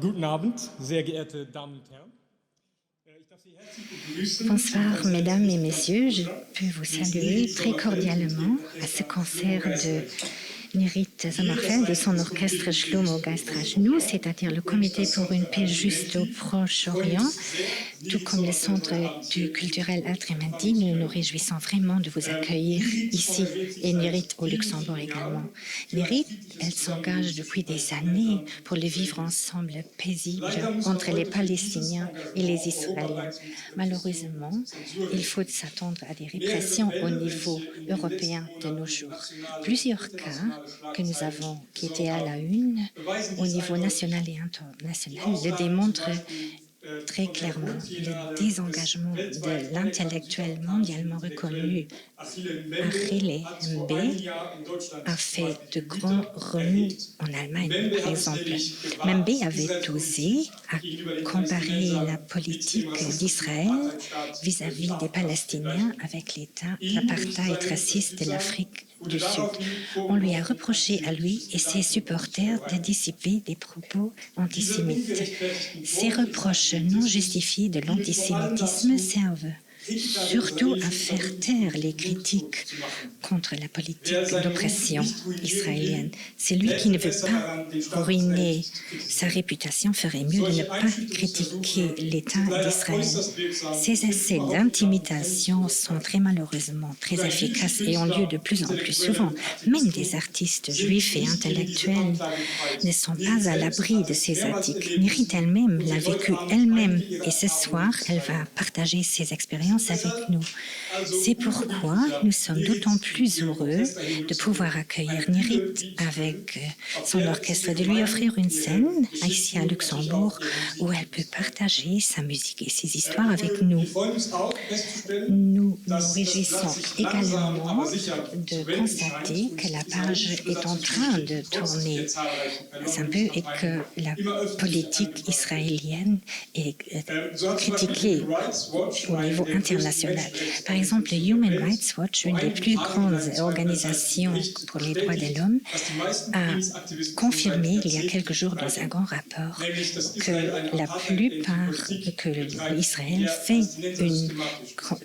Guten Abend, sehr geehrte Damen und Herren. Ich darf Sie herzlich begrüßen. Bonsoir, mesdames et messieurs. Je peux vous saluer très cordialement à ce concert de Nurit Sommerfeld et son orchestre Shlomo Geistrach nous, c'est-à-dire le Comité pour une paix juste au Proche-Orient, tout comme le Centre du culturel Altrementi. Nous nous réjouissons vraiment de vous accueillir ici et Nurit au Luxembourg également. Nurit, elle s'engage depuis des années pour le vivre ensemble paisible entre les Palestiniens et les Israéliens. Malheureusement, il faut s'attendre à des répressions au niveau européen de nos jours. Plusieurs cas que nous avons, qui étaient à la une, au niveau national et international, le démontrent très clairement. Le désengagement de l'intellectuel mondialement reconnu Achille Mbé a fait de grands remous en Allemagne, par exemple. Mbé avait osé comparer la politique d'Israël vis-à-vis des Palestiniens avec l'État apartheid raciste de l'Afrique du Sud. On lui a reproché à lui et ses supporters de dissiper des propos antisémites. Ces reproches non justifiés de l'antisémitisme servent surtout à faire taire les critiques contre la politique d'oppression israélienne. Celui qui ne veut pas ruiner sa réputation ferait mieux de ne pas critiquer l'État d'Israël. Ces essais d'intimidation sont très malheureusement très efficaces et ont lieu de plus en plus souvent. Même des artistes juifs et intellectuels ne sont pas à l'abri de ces attaques. Nurit elle-même l'a vécu elle-même et ce soir, elle va partager ses expériences avec nous. C'est pourquoi nous sommes d'autant plus heureux de pouvoir accueillir Nurit avec son orchestre, de lui offrir une scène ici à Luxembourg où elle peut partager sa musique et ses histoires avec nous. Nous nous réjouissons également de constater que la page est en train de tourner un peu et que la politique israélienne est critiquée au niveau international. Par exemple, Human Rights Watch, une des plus grandes organisations pour les droits de l'homme, a confirmé il y a quelques jours dans un grand rapport que la plupart, que Israël fait une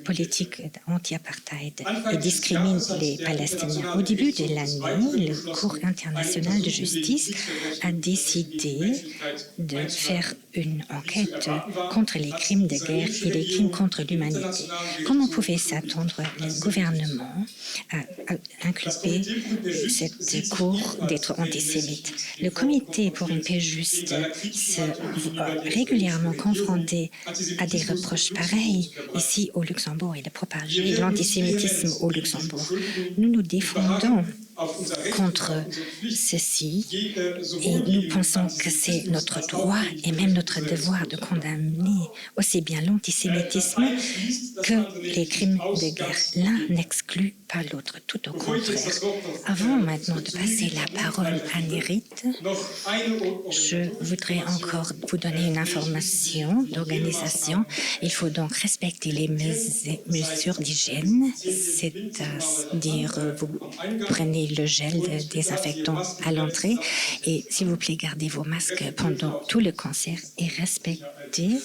politique anti-apartheid et discrimine les Palestiniens. Au début de l'année, le Cour international de justice a décidé de faire une enquête contre les crimes de guerre et les crimes contre l'humanité. Comment pouvait s'attendre le gouvernement à inculper cette cour d'être antisémite? Le Comité pour une paix juste se régulièrement confronté à des reproches pareils ici au Luxembourg et de propager l'antisémitisme au Luxembourg. Nous nous défendons contre ceci et nous pensons que c'est notre droit et même notre devoir de condamner aussi bien l'antisémitisme que les crimes de guerre. L'un n'exclut pas l'autre, tout au contraire. Avant maintenant de passer la parole à Nurit, je voudrais encore vous donner une information d'organisation. Il faut donc respecter les mesures d'hygiène, c'est-à-dire vous prenez le gel désinfectant à l'entrée et s'il vous plaît, gardez vos masques pendant tout le concert et respectez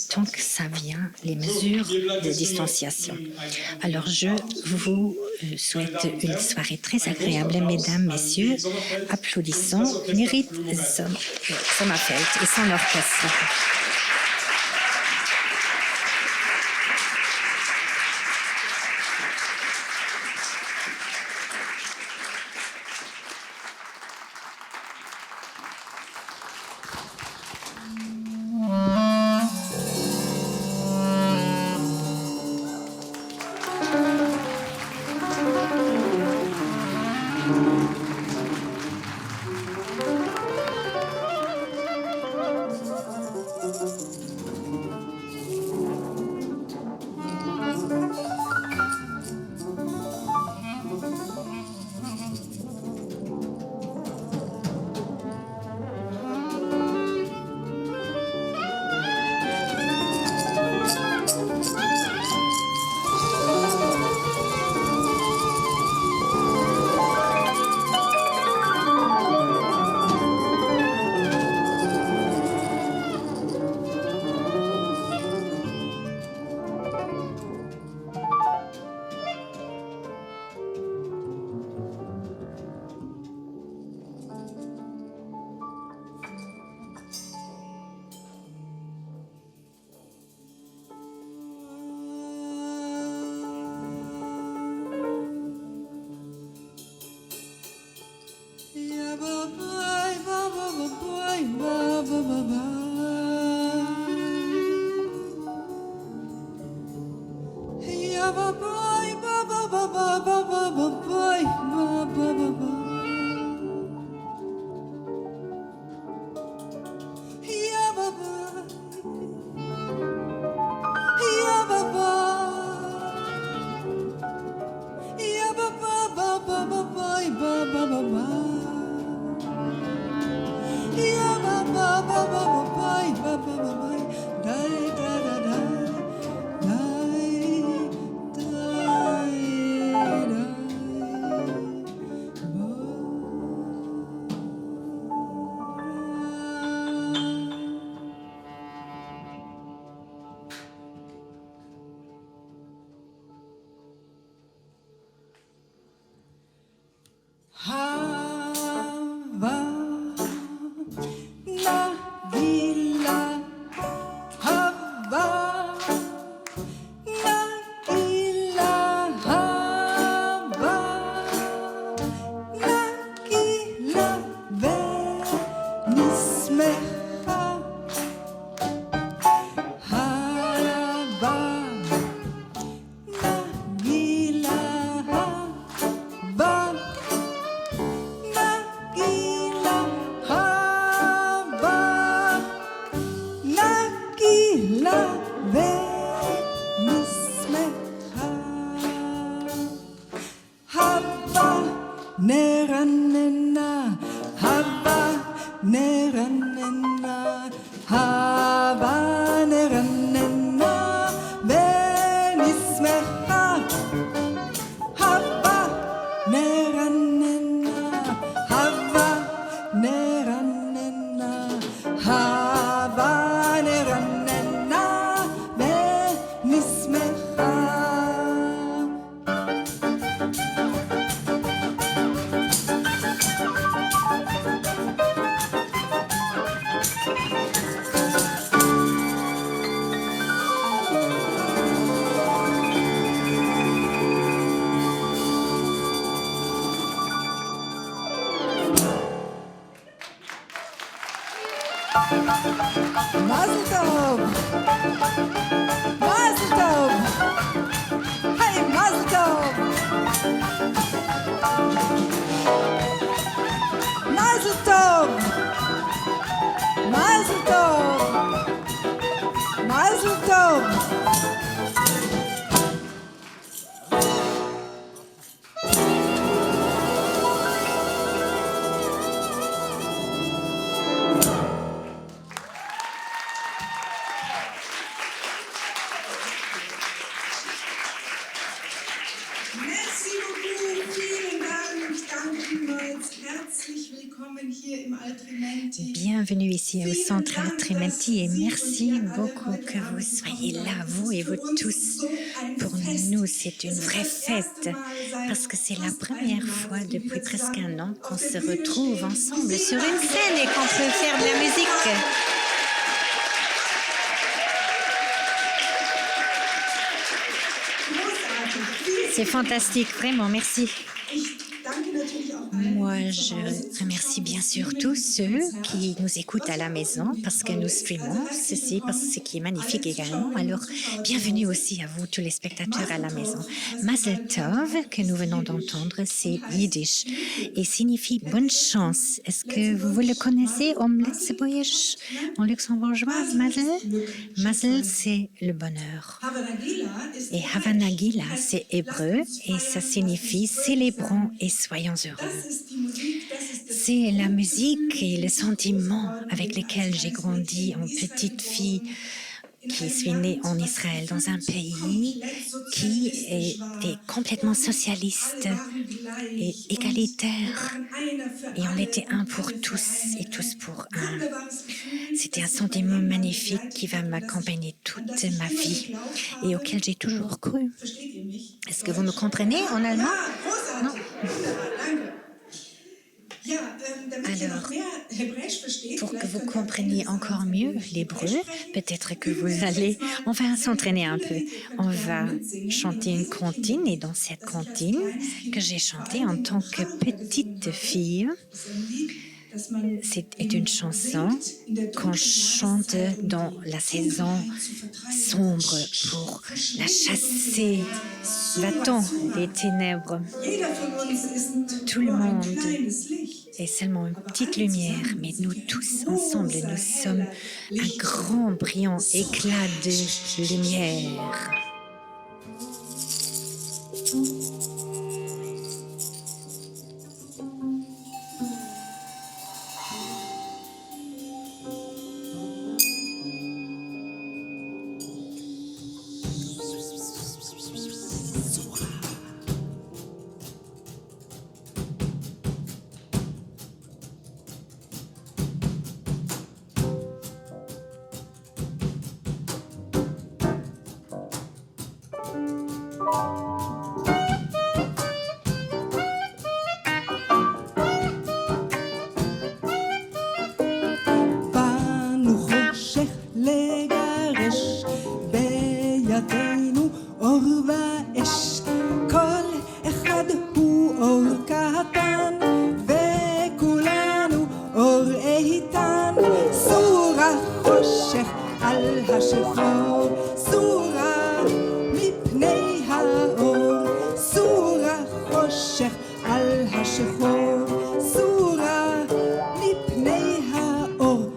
tant que ça vient les mesures de distanciation. Alors je vous souhaite une soirée très agréable, mesdames, messieurs. Applaudissons Nurit Sommerfeld et son orchestre. Mazel tov! Mazel tov! Hey, mazel tov! Mazel tov! Mazel tov! Mazel tov! Merci beaucoup, vielen Dank. Danke vielmals. Herzlich willkommen hier im Altrimenti. Bienvenue ici au Centre Altrimenti et merci beaucoup que vous soyez là, vous et vous tous. Pour nous, c'est une vraie fête parce que c'est la première fois depuis presque un an qu'on se retrouve ensemble sur une scène et qu'on peut faire de la musique. C'est fantastique, vraiment, merci. Moi, je remercie bien sûr tous ceux qui nous écoutent à la maison parce que nous streamons ceci, parce que ce qui est magnifique également. Alors, bienvenue aussi à vous, tous les spectateurs à la maison. Mazel Tov, que nous venons d'entendre, c'est yiddish et signifie bonne chance. Est-ce que vous le connaissez en luxembourgeois, Mazel? Mazel, c'est le bonheur. Et Havanagila, c'est hébreu et ça signifie célébrons et soyons heureux. C'est la musique et le sentiment avec lesquels j'ai grandi en petite fille qui suis née en Israël, dans un pays qui était complètement socialiste et égalitaire. Et on était un pour tous et tous pour un. C'était un sentiment magnifique qui va m'accompagner toute ma vie et auquel j'ai toujours cru. Est-ce que vous me comprenez en allemand? Non. Alors, pour que vous compreniez encore mieux l'hébreu, peut-être que on va s'entraîner un peu. On va chanter une comptine et dans cette comptine que j'ai chantée en tant que petite fille, c'est une chanson qu'on chante dans la saison sombre pour la chasser, va-t-on des ténèbres. Tout le monde est seulement une petite lumière, mais nous tous ensemble, nous sommes un grand brillant éclat de lumière. לגרש בידינו אור ואש כל אחד הוא אור קטן וכולנו אור איתן סורה חושך על השחור סורה מפני האור סורה חושך על השחור סורה מפני האור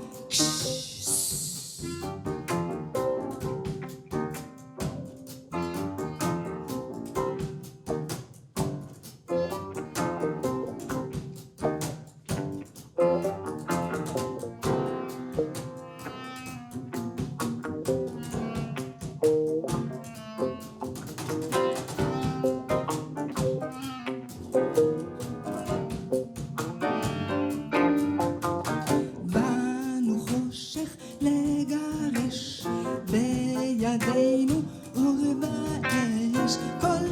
לגרש בידינו אור ואש כל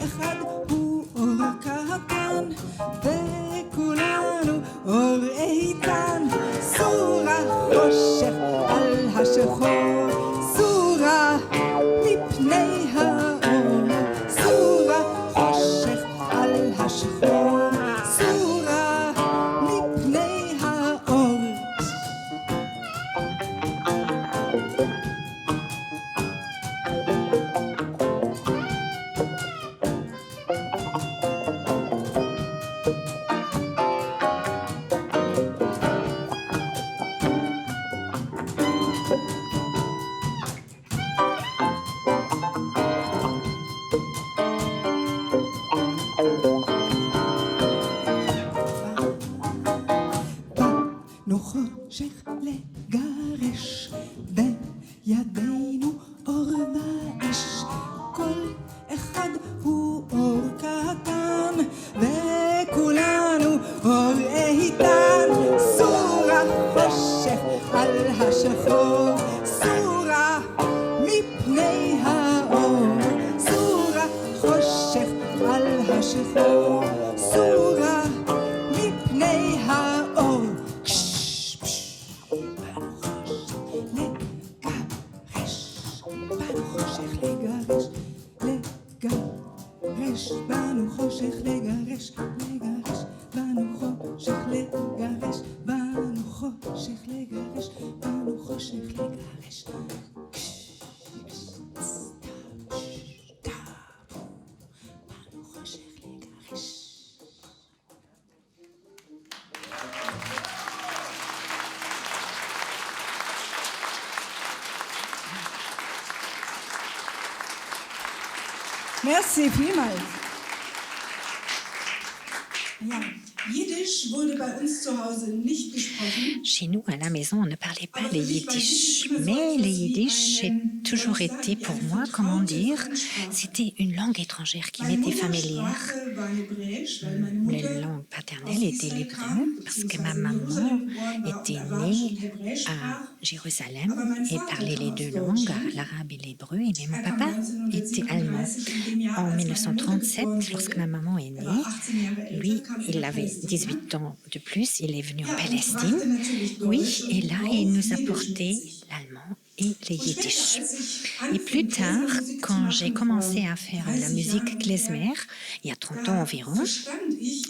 אחד הוא אור קטן וכולנו אור איתן סורה חושך על השחור סורה מפני האור סורה חושך על השחור סורה מפני האור חושך לגרש בידינו אור ואש כל אחד הוא אור קטן וכולנו אור איתן סורה חושך על השחור סורה מפני האור סורה חושך על השחור סורה מפני האור באנו חושך לגרש לגרש באנו חושך לגרש באנו חושך לגרש באנו חושך לגרש באנו חושך לגרש Merci vielmals. Ja, Jiddisch wurde bei uns zu Hause nicht gesprochen. Chez nous, à la maison, on ne parlait pas le yiddish, mais le yiddish a toujours été pour moi, comment dire, c'était une langue étrangère qui m'était familière. La langue paternelle était l'hébreu parce que ma maman était née à Jérusalem et parlait les deux langues, l'arabe et l'hébreu, et mon papa était allemand. En 1937, lorsque ma maman est née, lui, il avait 18 temps de plus, il est venu en Palestine. Oui, et là, il nous a porté l'allemand et les yiddish. Et plus tard, quand j'ai commencé à faire la musique klezmer, il y a 30 ans environ,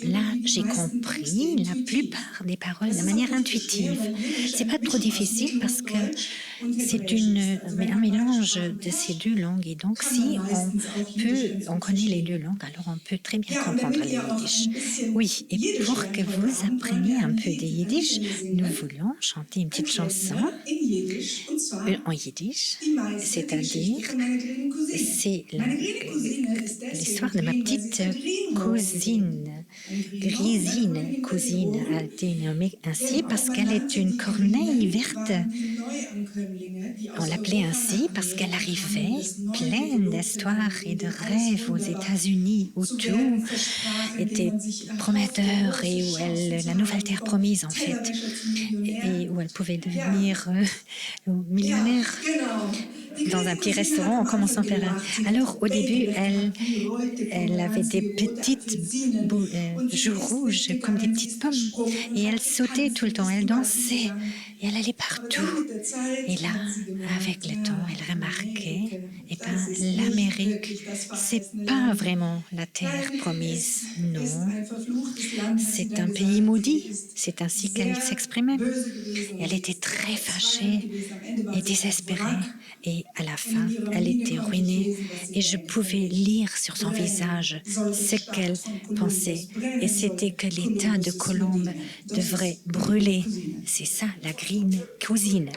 là, j'ai compris la plupart des paroles de manière intuitive. C'est pas trop difficile parce que c'est un mélange de ces deux langues. Et donc, si on connaît les deux langues, alors on peut très bien comprendre les yiddish. Oui, et pour que vous appreniez un peu des yiddish, nous voulons chanter une petite chanson en yiddish, c'est-à-dire c'est l'histoire de ma petite cousine, cousine a été nommée ainsi parce qu'elle est une corneille verte. On l'appelait ainsi parce qu'elle arrivait pleine d'histoires et de rêves aux États-Unis où tout était prometteur et où la nouvelle terre promise en fait, et où elle pouvait devenir millionnaire dans un petit restaurant en commençant par Alors au début, elle avait des petites joues rouges comme des petites pommes et elle sautait tout le temps, elle dansait et elle allait partout. Et là, avec le temps, elle remarquait, l'Amérique, c'est pas vraiment la terre promise, non. C'est un pays maudit, c'est ainsi qu'elle s'exprimait. Elle était très fâchée et désespérée. Et à la fin, elle était ruinée et je pouvais lire sur son visage ce qu'elle pensait. Et c'était que l'état de Colombe devrait brûler. C'est ça, la green cousine.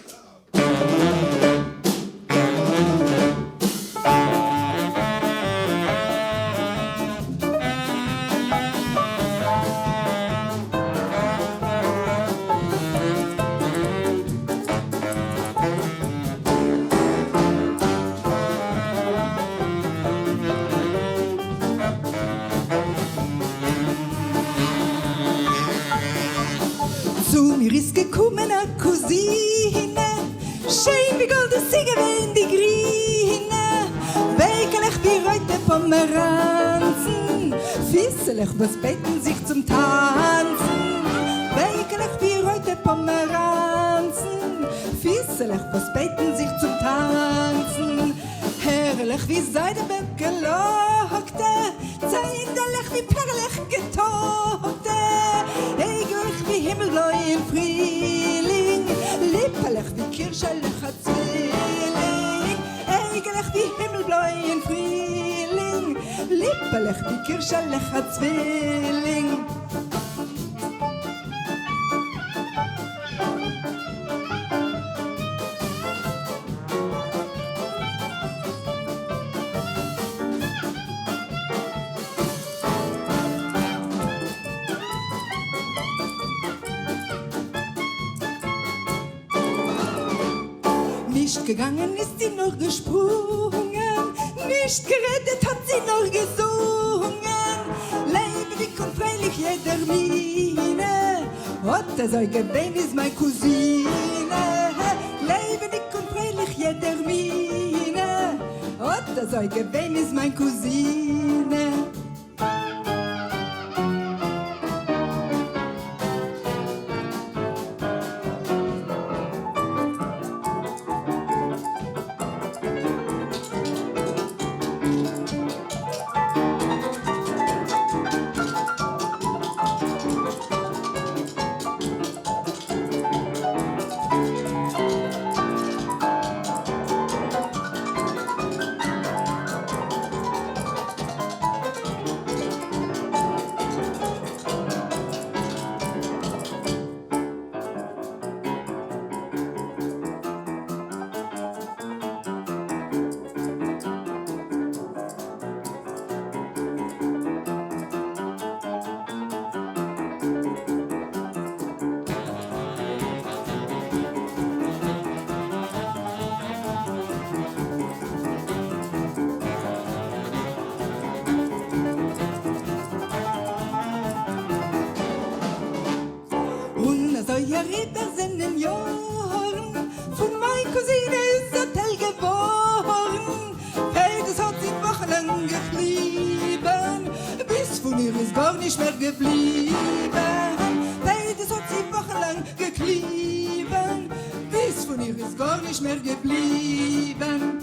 Zu mir ist gekommen eine Cousine, schön wie Gold ist sie gewesen, die Grine. Weikelig wie Reute Pomeranzen, fisselig was betten sich zum Tanzen. Weikelig wie Reute Pomeranzen, fisselig was betten sich zum Tanzen. Herrlich wie Seideböcke lockte, zeinderlich wie perlig getokte. Eiglich wie Himmelblau im Frühling, lippelig wie kirschelicher Zwilling. Eiglich wie Himmelblau im Frühling, lippelig wie kirschelicher Zwilling. Nicht gegangen ist sie nur gesprungen, nicht gerettet hat sie nur gesungen. Lebendig und freilich jeder Mine, und das sei gewesen ist meine Cousine. Lebendig und freilich jeder Mine, und das sei gewesen ist meine Cousine. Euer Ritter sind in Jahren, von meiner Cousine ist der Teil geworden. Hey, das hat sie wochenlang geblieben, bis von ihr ist gar nicht mehr geblieben. geschrieben, bis von ihr ist gar nicht mehr geblieben.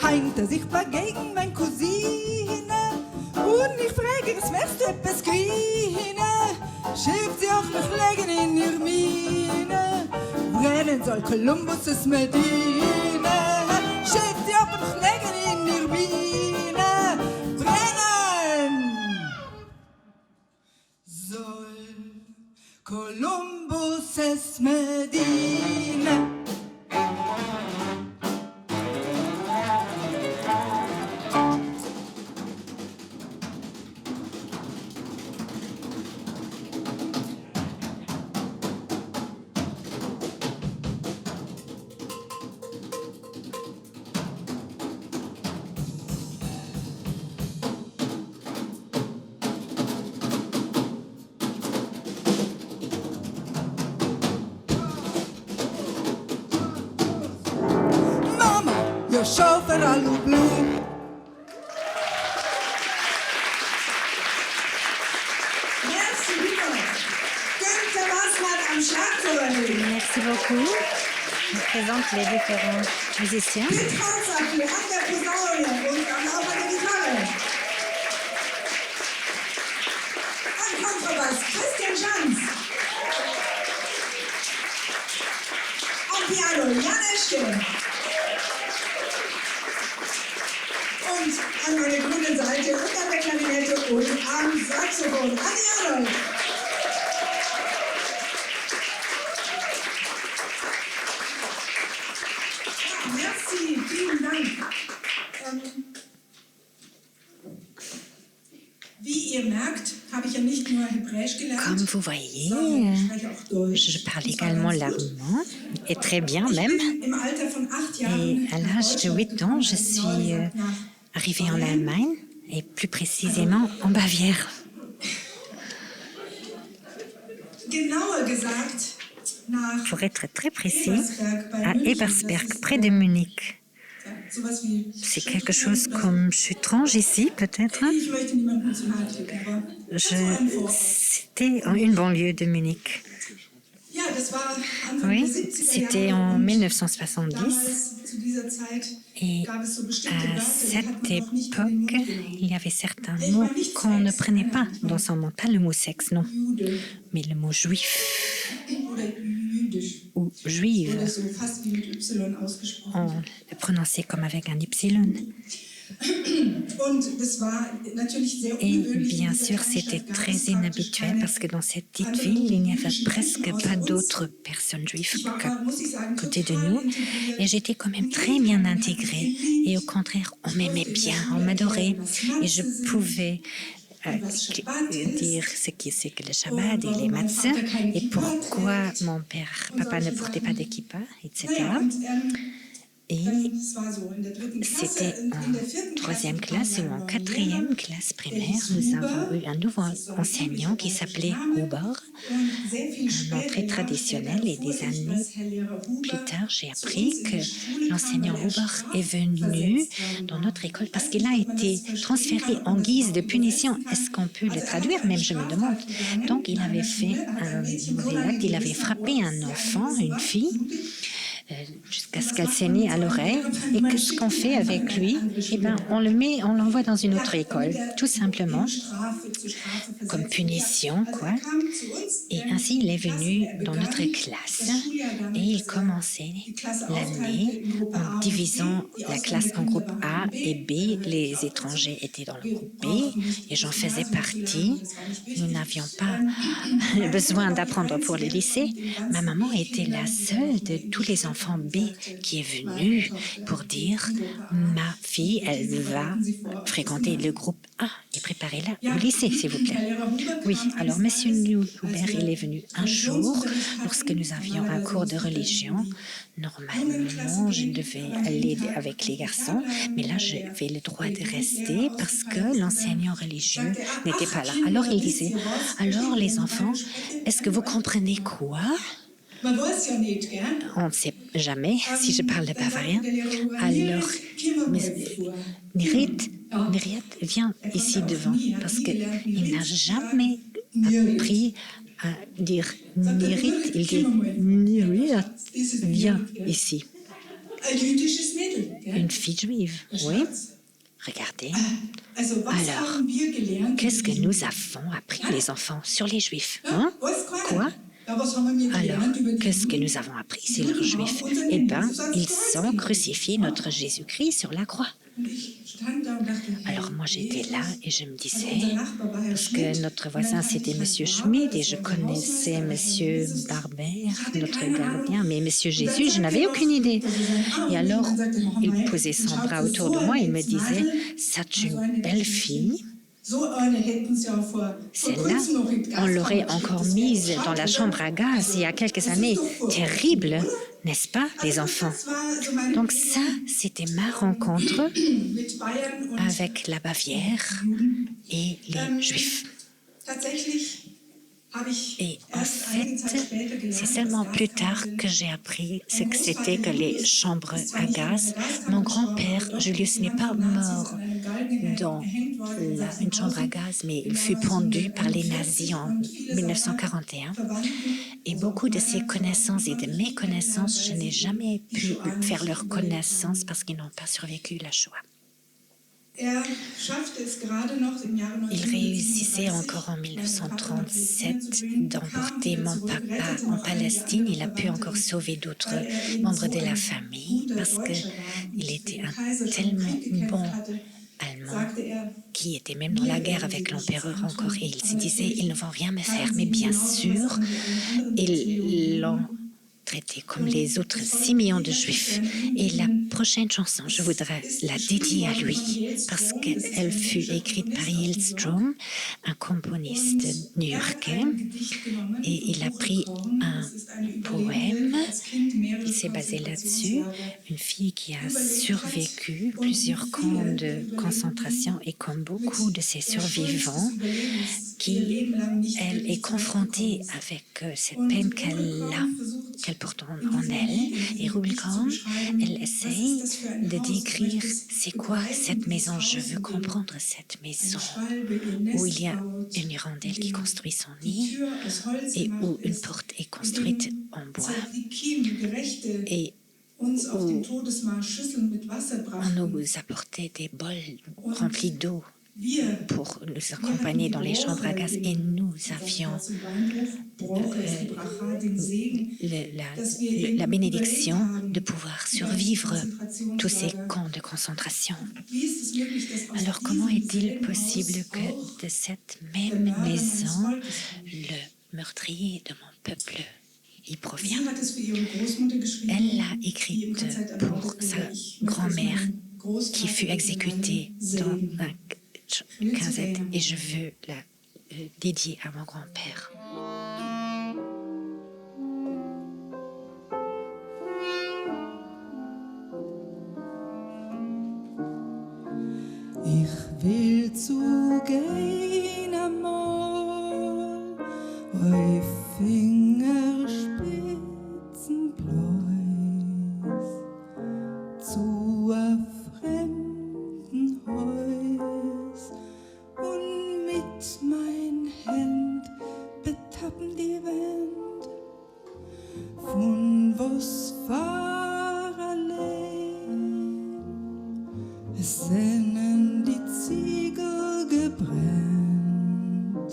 Heint sich gegen meine Cousine und ich frage, was wärst du etwas grüne? Schiebt sie auch noch legen in ihr Mine, brennen soll Kolumbus' Medine. Schiebt sie auch noch legen in ihr Mine, brennen soll Kolumbus' Medine. Chauffeur à l'eau bleue. Merci beaucoup. Günther Massmann am Schlagzeug. Merci beaucoup. Je présente les différents musiciens. Piet Hansapfel an der Posaune und dann auch an der Gitarre. Am Kontrabass Christian Schanz. Am Piano Jan Eschke. Und an meiner grünen Seite und an der Klarinette und am Saxophon Andi Arnold. Ja, merci, vielen Dank. Wie ihr merkt, habe ich ja nicht nur Hebräisch gelernt. Comme vous voyez, sondern ich spreche auch Deutsch. je parle également l'allemand, et très bien même. Im Alter von 8 Jahren Et à l'âge de 8 ans, je suis arrivée en Allemagne, et plus précisément en Bavière. Genauer gesagt, nach Pour être très précis, à Ebersberg, près de Munich. sowas wie C'est quelque chose comme Chutrange ici, peut-être. Ich möchte niemandem zu nahe treten, aber C'était une banlieue de Munich. ja, das war Anfang Oui, der 70er c'était Jahre en und 1970. damals, zu dieser Zeit, Et gab es so bestimmte à Wörter, die hat cette man noch nicht in den Mund époque, genommen. il y avait certains mots qu'on ne prenait pas dans son monde. Pas le mot sexe, non, Jude mais le mot juif oder jüdisch ou juive. wurde so fast wie mit Y ausgesprochen. On le prononçait comme avec un Y. Und das war natürlich sehr Et ungewöhnlich. in bien dieser sûr, Kleinstadt c'était gab es très praktisch inhabituel keine parce que dans cette petite ville, il n'y avait presque pas d'autres personnes juives Ich war, qu'à muss ich sagen, côté de total nous. integriert. Et j'étais quand même très bien intégrée. Et au contraire, on m'aimait bien, on m'adorait. Et je pouvais dire ce qui c'est que le Shabbat et les matzahs et pourquoi mon papa ne portait pas de kippa, etc. Naja, und, Et es war so, in der 3. Klasse, c'était in der en 4. troisième classe ou en quatrième classe primaire, nous avons eu un nouveau enseignant qui s'appelait Huber, un nom très traditionnel. Et des années plus tard, j'ai appris que l'enseignant Huber est venu dans notre école parce qu'il a été transféré en guise de punition. Est-ce qu'on peut le traduire? Même je me demande. Donc, il avait fait un mauvais acte, il avait frappé un enfant, une fille, jusqu'à ce qu'elle saigne à l'oreille. Et qu'est-ce qu'on fait avec lui? Eh bien, on l'envoie dans une autre école, tout simplement, comme punition, quoi. Et ainsi, il est venu dans notre classe et il commençait l'année en divisant la classe en groupe A et B. Les étrangers étaient dans le groupe B et j'en faisais partie. Nous n'avions pas besoin d'apprendre pour le lycée. Ma maman était la seule de tous les enfants B l'abbé qui est venu pour dire ma fille, elle va fréquenter le groupe A et préparez-la au lycée, s'il vous plaît. Oui, alors Monsieur Newhuber, il est venu un jour lorsque nous avions un cours de religion. Normalement, je devais aller avec les garçons, mais là, j'avais le droit de rester parce que l'enseignant religieux n'était pas là. Alors, il disait, alors les enfants, est-ce que vous comprenez quoi? On ne sait jamais si je parle de bavarien. Alors, Nirit, viens ici devant parce qu'il n'a jamais appris à dire Nirit. Il dit Nirit, viens ici. Une fille juive, oui. Regardez. Alors, qu'est-ce que nous avons appris, les enfants, sur les juifs? Hein? Quoi? Alors, qu'est-ce que nous avons appris sur les juifs? Eh bien, ils ont crucifié notre Jésus-Christ sur la croix. Alors moi j'étais là et je me disais, parce que notre voisin c'était Monsieur Schmid et je connaissais Monsieur Barber, notre gardien, mais Monsieur Jésus, je n'avais aucune idée. Et alors il posait son bras autour de moi et il me disait, c'est une belle fille. Celle-là, on l'aurait encore mise dans la chambre à gaz il y a quelques années. Terrible, n'est-ce pas, les enfants? Donc ça, c'était ma rencontre avec la Bavière et les Juifs. Et en fait, c'est seulement plus tard que j'ai appris ce que c'était que les chambres à gaz. Mon grand-père, Julius, n'est pas mort dans une chambre à gaz, mais il fut pendu par les nazis en 1941. Et beaucoup de ses connaissances et de mes connaissances, je n'ai jamais pu faire leur connaissance parce qu'ils n'ont pas survécu la Shoah. Il réussissait encore en 1937 d'emporter mon papa en Palestine. Il a pu encore sauver d'autres membres de la famille parce qu'il était un tellement bon Allemand qui était même dans la guerre avec l'empereur encore. Et il se disait, ils ne vont rien me faire. Mais bien sûr, ils l'ont traité comme les autres 6 millions de Juifs. Et la prochaine chanson, je voudrais la dédier à lui parce qu'elle fut écrite par Hillstrom, un componiste new-yorkais, et il a pris un poème, il s'est basé là-dessus, une fille qui a survécu plusieurs camps de concentration et comme beaucoup de ces survivants, qui, elle, est confrontée avec cette peine qu'elle porte en elle. Et Rubicon, elle essaye de décrire c'est quoi cette maison. Je veux comprendre cette maison où il y a une hirondelle qui construit son nid et où une porte est construite en bois et où on nous apportait des bols remplis d'eau pour nous accompagner dans les chambres à gaz et nous avions la bénédiction de pouvoir survivre tous ces camps de concentration. Alors comment est-il possible que de cette même maison, le meurtrier de mon peuple y provient? Elle l'a écrite pour sa grand-mère qui fut exécutée dans un quinzaine et je veux la dédier à mon grand-père. Ich will zu keiner Mal eu Fingerspitzen bläus zu a fremden Haus und mit mein Händ betappen die Wand von was war allein. Es sind die Ziegel gebrannt,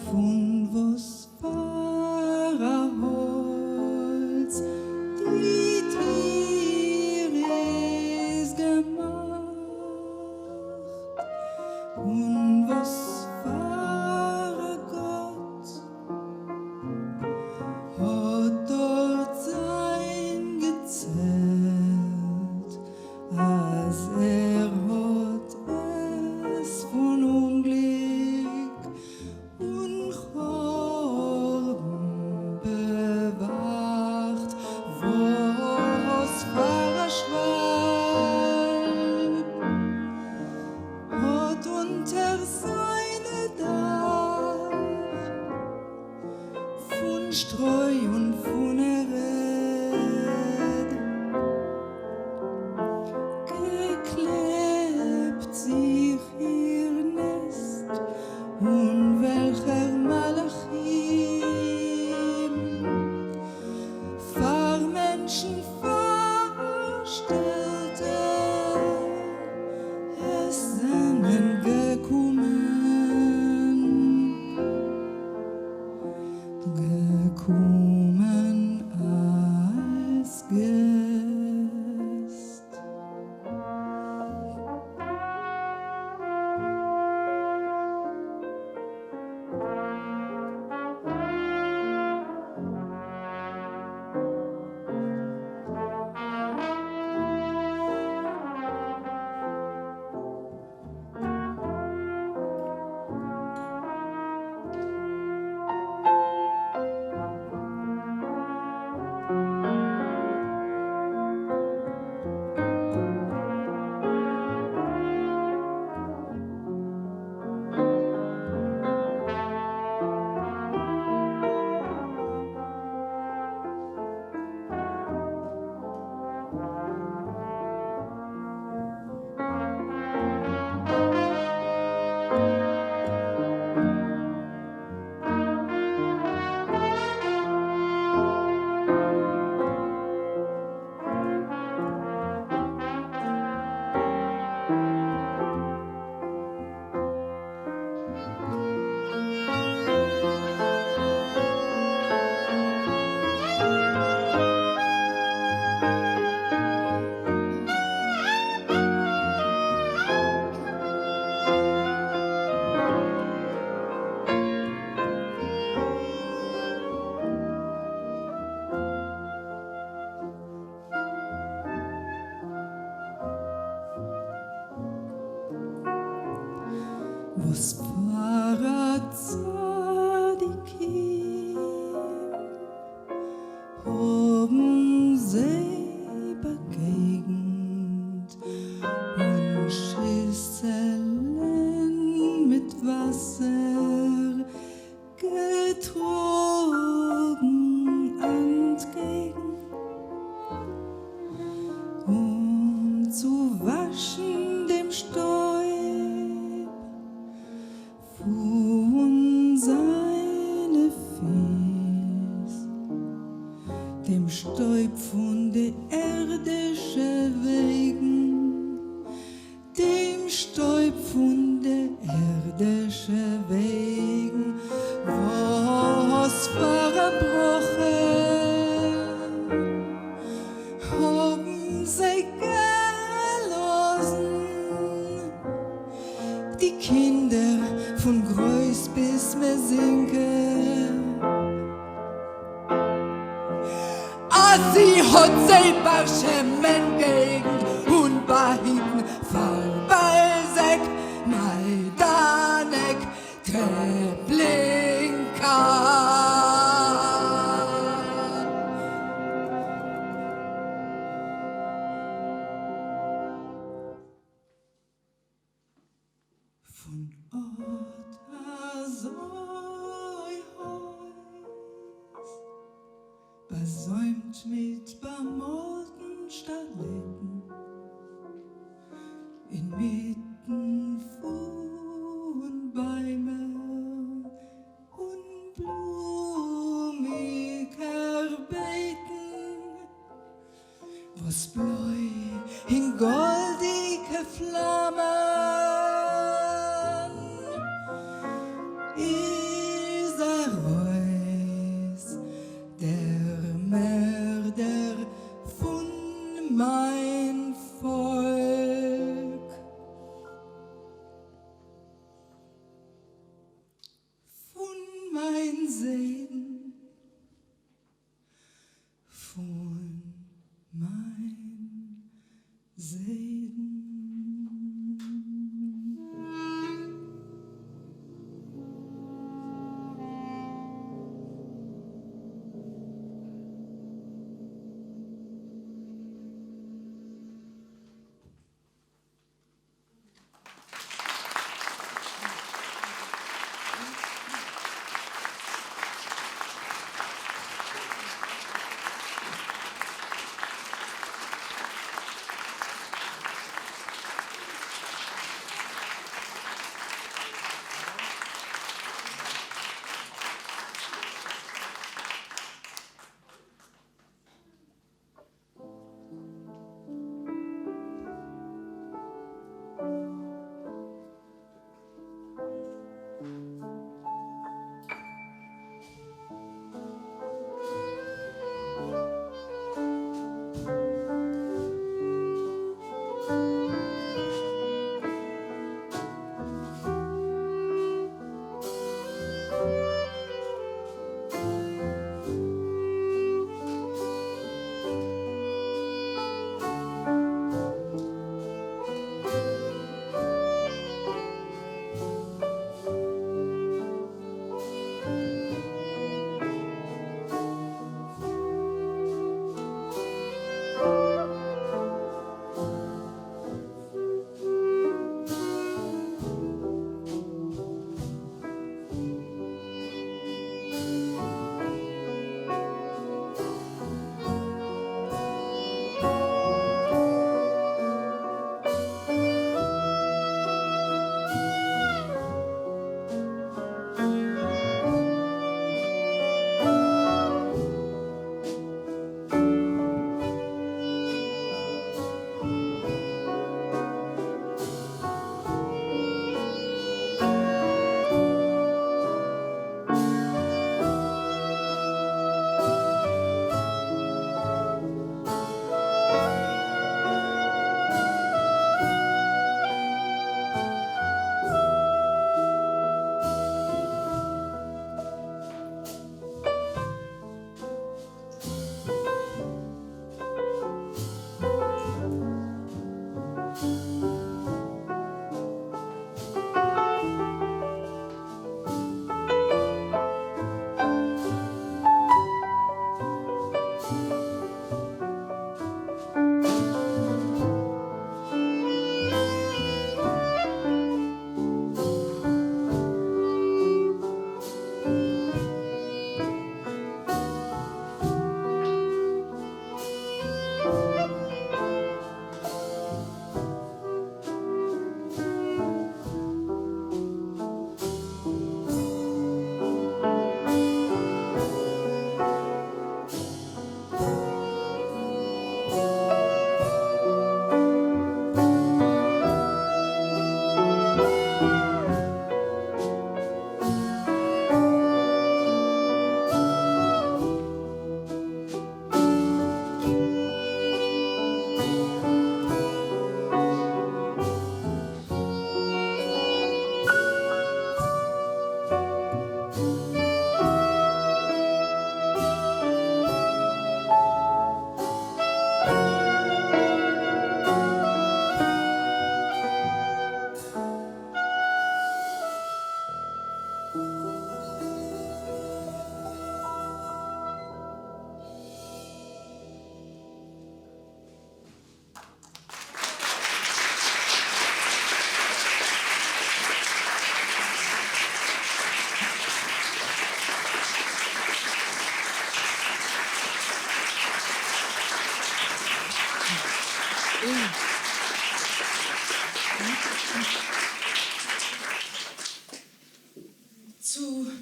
von was war Holz, die Tiere ist gemacht, und was war Gott, hat dort sein unter seine Dach von Streu und von Red geklebt sich ihr Nest und welcher Malachim vor Menschen vorstellte, es seinen gekommen als Gast. Was Pfarrer Tzadikim haben sie begegnet und Schüsseln mit Wasser getrogen entgegen und zu waschen dem Staub von seine Fies, dem Staub von der irdische Wegen, dem Staub von der irdische Wegen, was verbrochen, haben sie gelassen, die Kinder von Groß bis Mesinke. Sie hat selber Schemen Gegend und Bahiten Farbalsek, Majdanek, Treblinka. Von Ort Azoi Heus, besäumt mit bemolten Staletten, inmitten von Bäumen und blumiger Beeten, was bläu in goldige Flammen. Is a Reus, der Mensch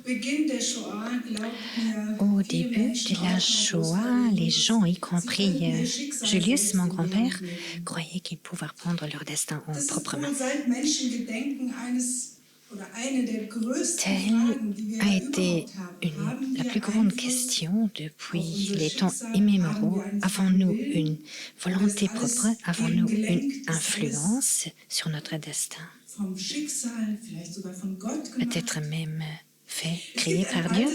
Beginn der Shoah glaubt Au mir, début de la Shoah, les gens, y compris Julius, mon grand-père, croyaient qu'ils pouvaient prendre leur destin en propre main. seit Menschengedenken eine der größten Telle Fragen, die wir a été überhaupt haben. Haben la wir plus grande Einfluss question depuis les temps immémoriaux. Avons-nous une volonté propre? Avons-nous une influence sur notre destin? vom Schicksal, vielleicht sogar von Gott gemacht? Peut-être même fait, créé par Dieu.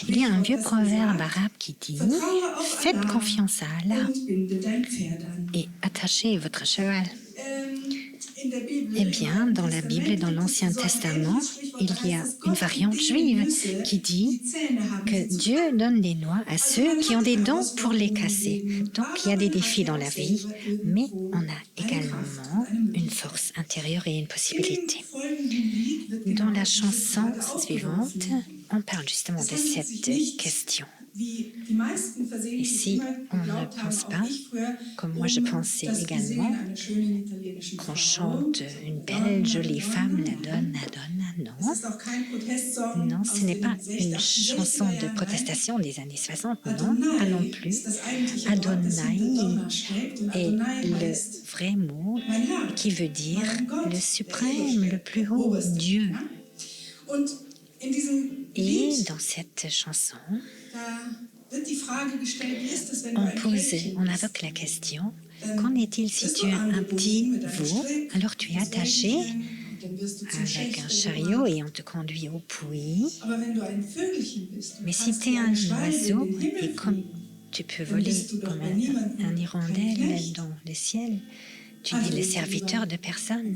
Il y a un vieux proverbe arabe qui dit « Faites confiance à Allah et attachez votre cheval ». Eh bien, dans la Bible, dans l'Ancien Testament, il y a une variante juive qui dit que Dieu donne des noix à ceux qui ont des dents pour les casser. Donc, il y a des défis dans la vie, mais on a également une force intérieure et une possibilité. Dans la chanson suivante, on parle justement de cette question. Et si on ne pense pas, comme moi je pensais également, qu'on chante une belle, jolie femme, la Donna, non, ce n'est pas une chanson de protestation des années 60, non, pas non plus. Adonai est le vrai mot qui veut dire le suprême, le plus haut, Dieu. Et dans cette chanson, on invoque la question, qu'en est-il si tu as un petit veau, alors tu es attaché avec un chariot et on te conduit au puits. Mais si tu es un oiseau et comme tu peux voler comme un hirondelle dans le ciel, tu es le serviteur de personne.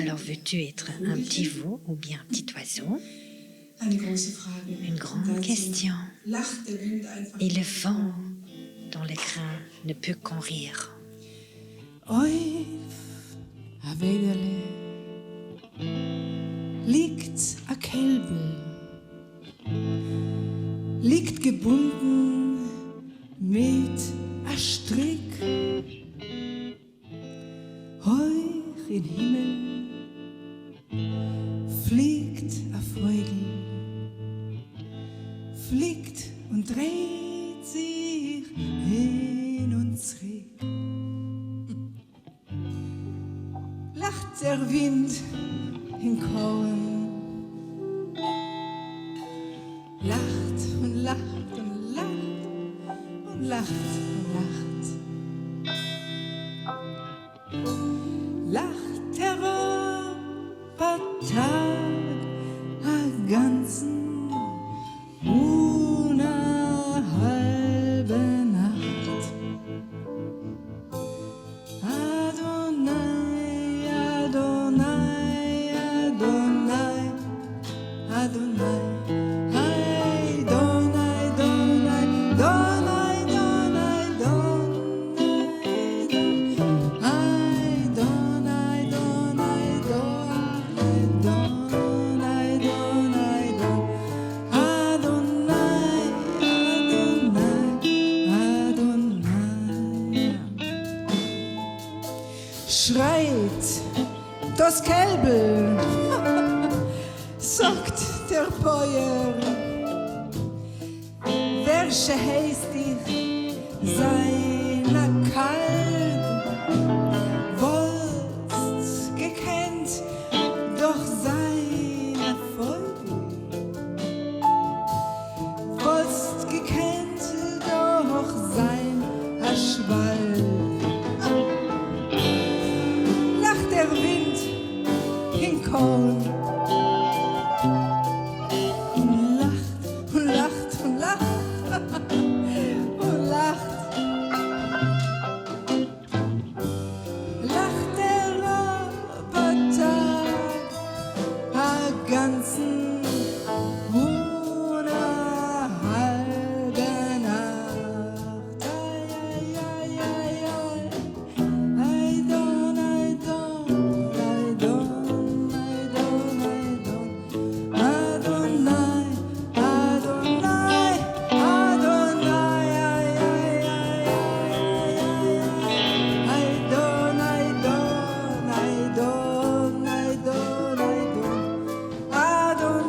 Alors veux-tu être un petit veau ou bien un petit oiseau? Une grande question. Et le vent dans les grains ne peut qu'en rire. Auf a Weidele liegt a Kälbel, liegt gebunden mit a Strick. Hoch in Himmel fliegt a Vogel, fliegt und dreht sich hin und zurück. Lacht der Wind in Korn, lacht und lacht und lacht und lacht und lacht. Lacht der Roboter a ganzen una halbe Nacht. Adonai, Adonai, Adonai, Adonai, Hey, Donai, Donai, Donai, Donai, Donai, Donai, Donai, Donai, Donai, Adonai, Adonai, Adonai. Schreit das Kälbel, sagt der Bäuer, welche heißt dich seiner Kalb, wollst gekannt doch seine Vogel, wollst gekannt doch sein Schwall. Lacht der Wind in Korn und lacht und lacht und lacht und lacht. Lacht der Roboter a ganzen una halbe Nacht. Ai, ai, ai, ai, ai, don, ai, don, ai, don, ai, don, ai, don. Adonai, Adonai, Adonai, ai, ai, ai, ai, don, ai, don, ai, don, ai, don, ai, don. Adonai,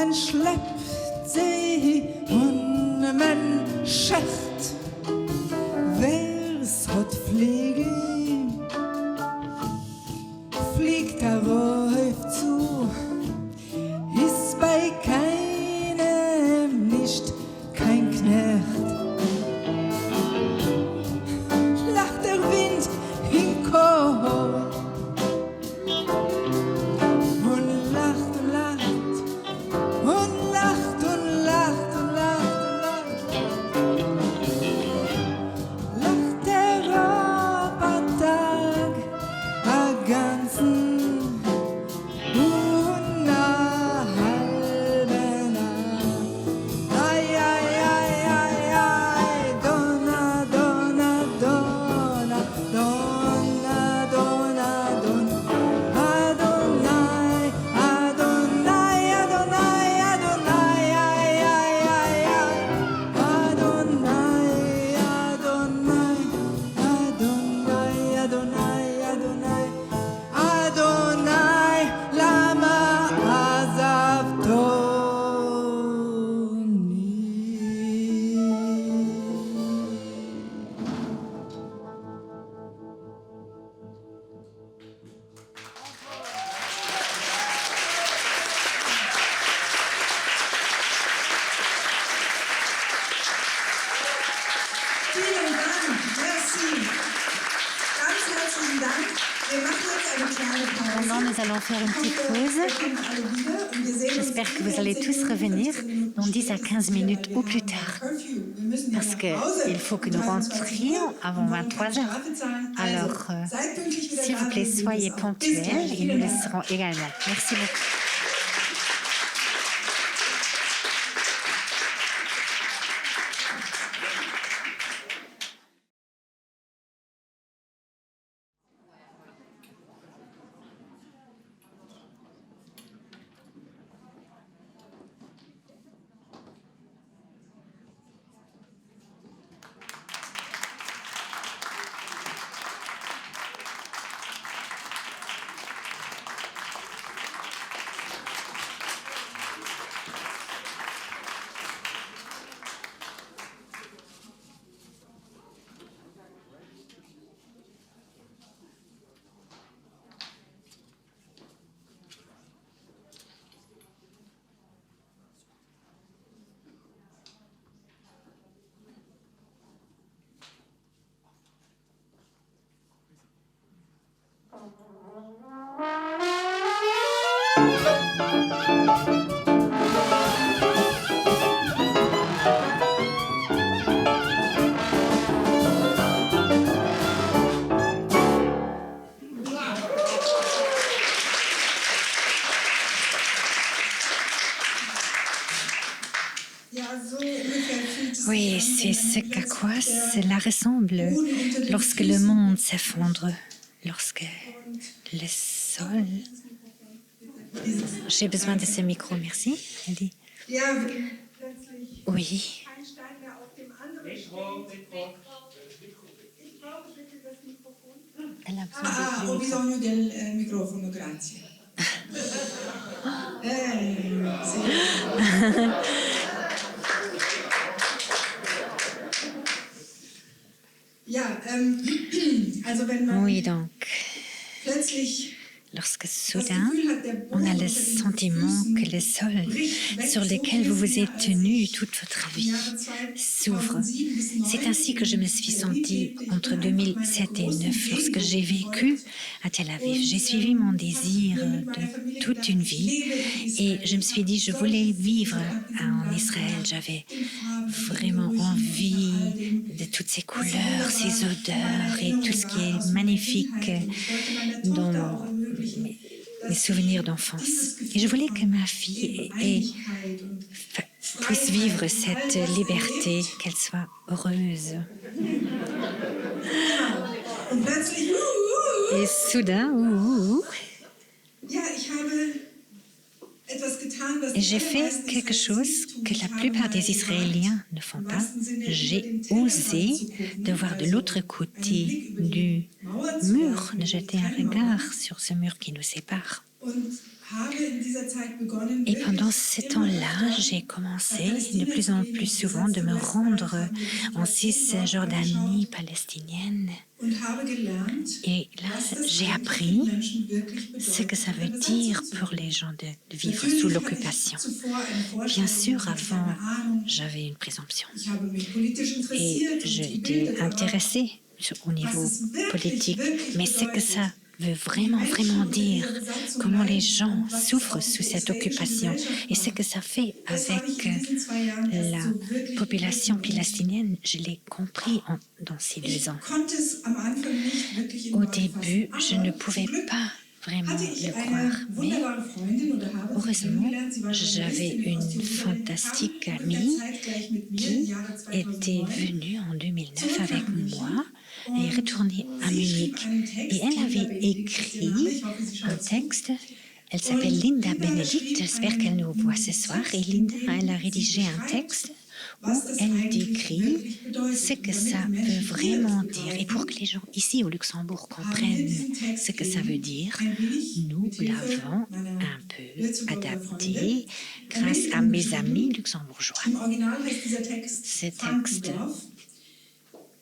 man schleppt sie und man schacht. Wer's hat Flügel, fliegt darauf zu, ist bei keinem nicht kein Knecht. Lacht der Wind im Chor und lacht und lacht und lacht und lacht und lacht und lacht. Lacht der Roboter a ganzen und a halben Tag. Ai, ai, ai, ai, ai, Donna, Donna, Donna, Donna, Donna, Donna, Adonai, Adonai, Adonai, Adonai, ai, ai, ai, ai, Adonai, Adonai, Adonai, Adonai, Adonai, Adonai, lama azavtoni. Vielen Dank, merci. Ganz herzlichen Dank. Wir machen jetzt eine kleine Pause. Maintenant, nous allons faire une petite pause. J'espère que vous allez tous revenir dans 10 à 15 minutes ou plus tard. Parce qu'il faut que nous rentrions avant 23 heures. Alors, s'il vous plaît, soyez ponctuels et nous le serons également. Merci beaucoup. Oui, c'est ce qu'à quoi cela ressemble lorsque le monde s'effondre, lorsque le sol... J'ai besoin de ce micro, merci. Elle dit. Oui. Elle a besoin ho bisogno del microfono, grazie. Oui, donc, lorsque soudain, on a le sentiment que le sol sur lequel vous vous êtes tenu toute votre vie s'ouvre. C'est ainsi que je me suis sentie entre 2007 et 2009 lorsque j'ai vécu à Tel Aviv. J'ai suivi mon désir de toute une vie et je me suis dit je voulais vivre en Israël. J'avais vraiment envie de toutes ces couleurs, ces odeurs et tout ce qui est magnifique dans mes souvenirs d'enfance. Et je voulais que ma fille puisse vivre cette liberté, qu'elle soit heureuse. Et soudain, et j'ai fait quelque chose que la plupart des Israéliens ne font pas. J'ai osé de voir de l'autre côté du mur, de jeter un regard sur ce mur qui nous sépare. Et pendant ce temps-là, j'ai commencé de plus en plus souvent de me rendre en Cisjordanie palestinienne. Et là, j'ai appris ce que ça veut dire pour les gens de vivre sous l'occupation. Bien sûr, avant, j'avais une présomption. Et j'étais intéressée au niveau politique. Mais ce que ça veut vraiment dire, comment les gens souffrent sous cette occupation et ce que ça fait avec la population palestinienne, je l'ai compris dans ces 2 ans. Au début, je ne pouvais pas vraiment le croire, mais heureusement, j'avais une fantastique amie qui était venue en 2009 avec moi et est retournée à Munich. Et elle avait écrit un texte. Elle s'appelle Linda Benedict. J'espère qu'elle nous voit ce soir. Et Linda, elle a rédigé un texte où elle décrit ce que ça veut vraiment dire. Et pour que les gens ici au Luxembourg comprennent ce que ça veut dire, nous l'avons un peu adapté grâce à mes amis luxembourgeois. Ce texte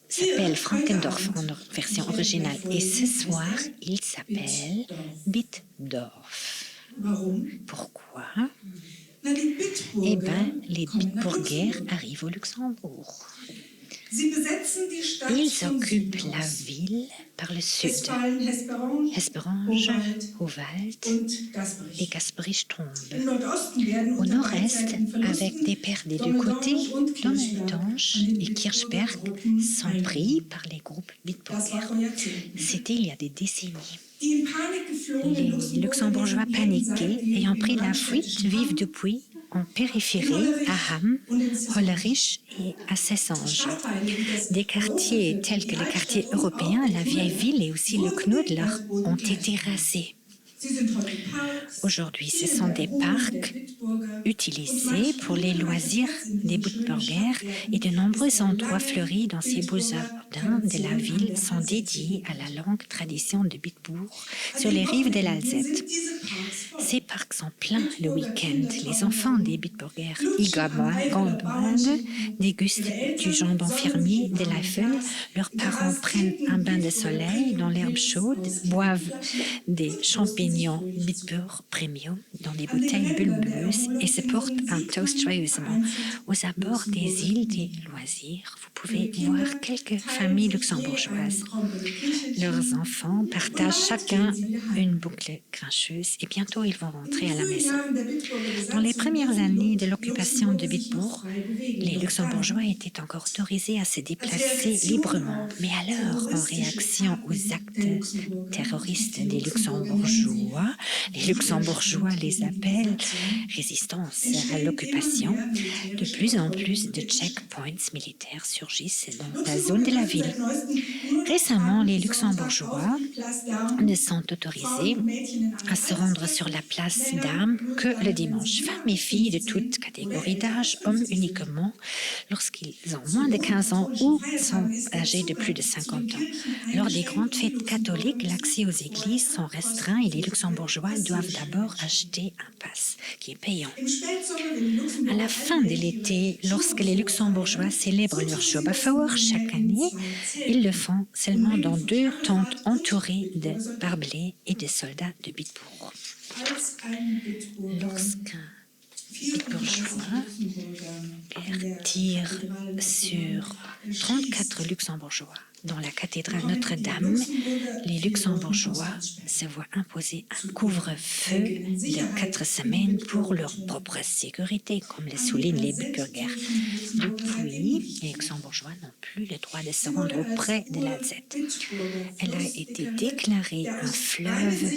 s'appelle Frankendorf en version originale. Et ce soir, il s'appelle Bittdorf. Pourquoi? Eh bien, les Bitburger arrivent au Luxembourg. Ils occupent la ville par le sud. Hesperange, Howald et Gasperich tombent. Au nord-est, avec des pertes des 2 côtés, Dommeltange et Kirchberg sont pris par les groupes Bitburger. C'était il y a des décennies. Les Luxembourgeois paniqués, ayant pris la fuite, vivent depuis en périphérie à Hamm, Hollerich et à Sessange. Des quartiers tels que les quartiers européens, la vieille ville et aussi le Knudler ont été rasés. Aujourd'hui, ce sont des parcs utilisés pour les loisirs des Bitburger et de nombreux endroits fleuris dans ces beaux jardins de la ville sont dédiés à la longue tradition de Bitburg sur les rives de l'Alzette. Ces parcs sont pleins le week-end. Les enfants des Bitburger Gambrande dégustent du jambon fermier de l'Eifel. Leurs parents prennent un bain de soleil dans l'herbe chaude, boivent des champignons Bitburg Premium dans des bouteilles bulbeuses et se portent un toast joyeusement. Aux abords des îles des loisirs, vous pouvez voir quelques familles luxembourgeoises. Leurs enfants partagent chacun une boucle grincheuse et bientôt ils vont rentrer à la maison. Dans les premières années de l'occupation de Bitburg, les Luxembourgeois étaient encore autorisés à se déplacer librement. Mais alors, en réaction aux actes terroristes des Luxembourgeois, les Luxembourgeois les appellent résistance à l'occupation. De plus en plus de checkpoints militaires surgissent dans la zone de la ville. Récemment, les Luxembourgeois ne sont autorisés à se rendre sur la place d'armes que le dimanche. Femmes et filles de toute catégorie d'âge, hommes uniquement, lorsqu'ils ont moins de 15 ans ou sont âgés de plus de 50 ans. Lors des grandes fêtes catholiques, l'accès aux églises sont restreints et les Luxembourgeois doivent d'abord acheter un pass qui est payant. À la fin de l'été, lorsque les Luxembourgeois célèbrent leur Schoberfeuer chaque année, ils le font seulement dans 2 tentes entourées de barbelés et de soldats de Bitburg. Lorsqu'un Bitburgeois tire sur 34 Luxembourgeois dans la cathédrale Notre-Dame, les Luxembourgeois se voient imposer un couvre-feu de 4 semaines pour leur propre sécurité, comme le soulignent les Bitburger. Depuis, les Luxembourgeois n'ont plus le droit de se rendre auprès de l'Alzette. Elle a été déclarée un fleuve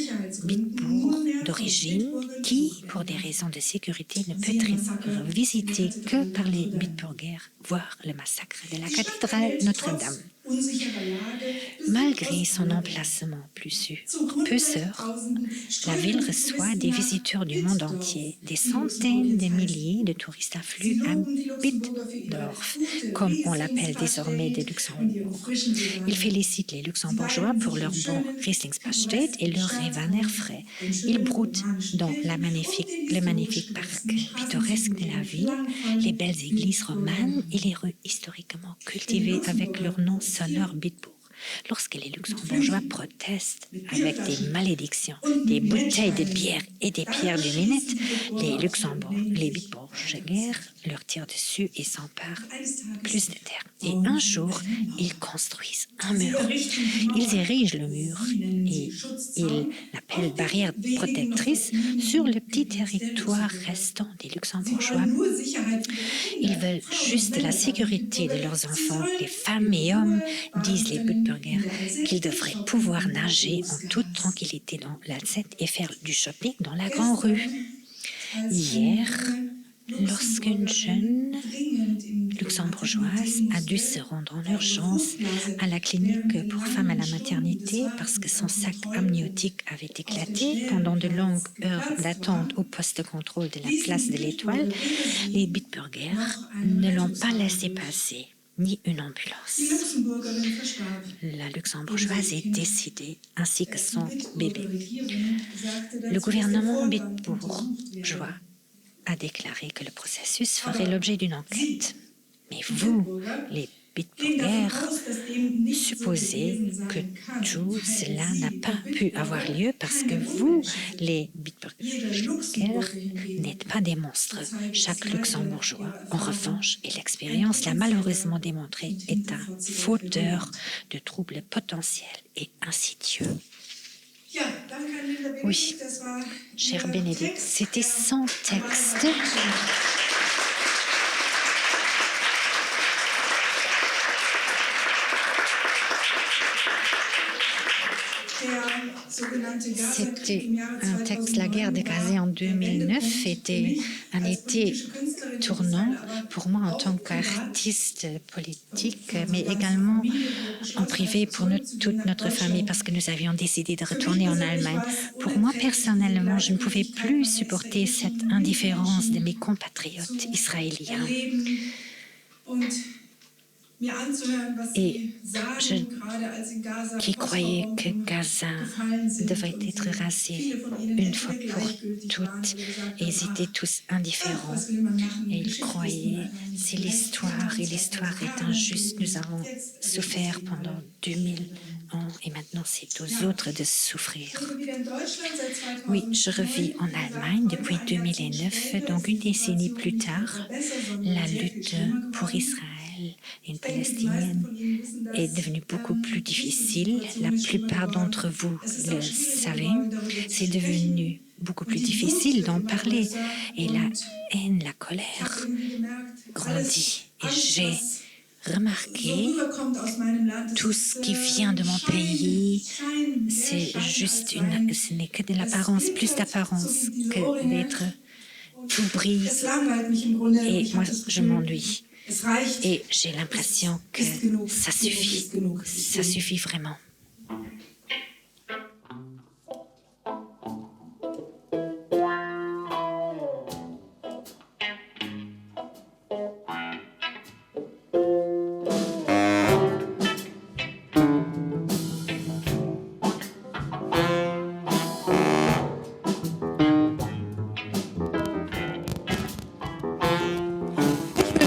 Bitburg d'origine qui, pour des raisons de sécurité, ne peut être visité que par les Bitburger, voire le massacre de la cathédrale Notre-Dame. Malgré son emplacement peu sûr, la ville reçoit des visiteurs du monde entier. Des centaines de milliers de touristes affluent à Biddorf, comme on l'appelle désormais de Luxembourg. Ils félicitent les Luxembourgeois pour leur bon Rieslingspasteet et leur Révaner frais. Ils broutent dans le magnifique parc pittoresque de la ville, les belles églises romanes et les rues historiquement cultivées avec leur nom sonore Bitburg. Lorsque les Luxembourgeois protestent avec des malédictions, des bouteilles de bière et des pierres de minette, les Bitburger leur tirent dessus et s'emparent plus de terre. Et un jour, ils construisent un mur. Ils érigent le mur et ils l'appellent barrière protectrice sur le petit territoire restant des Luxembourgeois. Ils veulent juste la sécurité de leurs enfants, les femmes et hommes, disent les Bitburger, qu'ils devraient pouvoir nager en toute tranquillité dans l'Alzette et faire du shopping dans la grande rue. Hier, lorsqu'une jeune luxembourgeoise a dû se rendre en urgence à la clinique pour femmes à la maternité parce que son sac amniotique avait éclaté pendant de longues heures d'attente au poste de contrôle de la place de l'Étoile, les Bitburger ne l'ont pas laissé passer, ni une ambulance. La luxembourgeoise est décédée, ainsi que son bébé. Le gouvernement bitbourgeois a déclaré que le processus ferait l'objet d'une enquête. Mais vous, les Bitburger, supposez que tout cela n'a pas pu avoir lieu parce que vous, les Bitburger, n'êtes pas des monstres. Chaque luxembourgeois, en revanche, et l'expérience l'a malheureusement démontré, est un fauteur de troubles potentiels et insidieux. Oui, cher Bénédicte, c'était son texte. C'était un texte, la guerre des Gazés en 2009 était un été tournant pour moi en tant qu'artiste politique, mais également en privé pour toute notre famille parce que nous avions décidé de retourner en Allemagne. Pour moi, personnellement, je ne pouvais plus supporter cette indifférence de mes compatriotes israéliens. Et qui croyait que Gaza devrait être rasé une fois pour toutes, et ils étaient tous indifférents. Et ils croyaient, c'est l'histoire, et l'histoire est injuste. Nous avons souffert pendant 2000 ans, et maintenant c'est aux autres de souffrir. Oui, je revis en Allemagne depuis 2009, donc une décennie plus tard. La lutte pour Israël, une Palestinienne, est devenue beaucoup plus difficile. La plupart d'entre vous le savez. C'est devenu beaucoup plus difficile d'en parler. Et la haine, la colère grandit. Et j'ai remarqué tout ce qui vient de mon pays, c'est juste ce n'est que de l'apparence, plus d'apparence que d'être tout brille. Et moi, je m'ennuie. Et j'ai l'impression que ça suffit vraiment.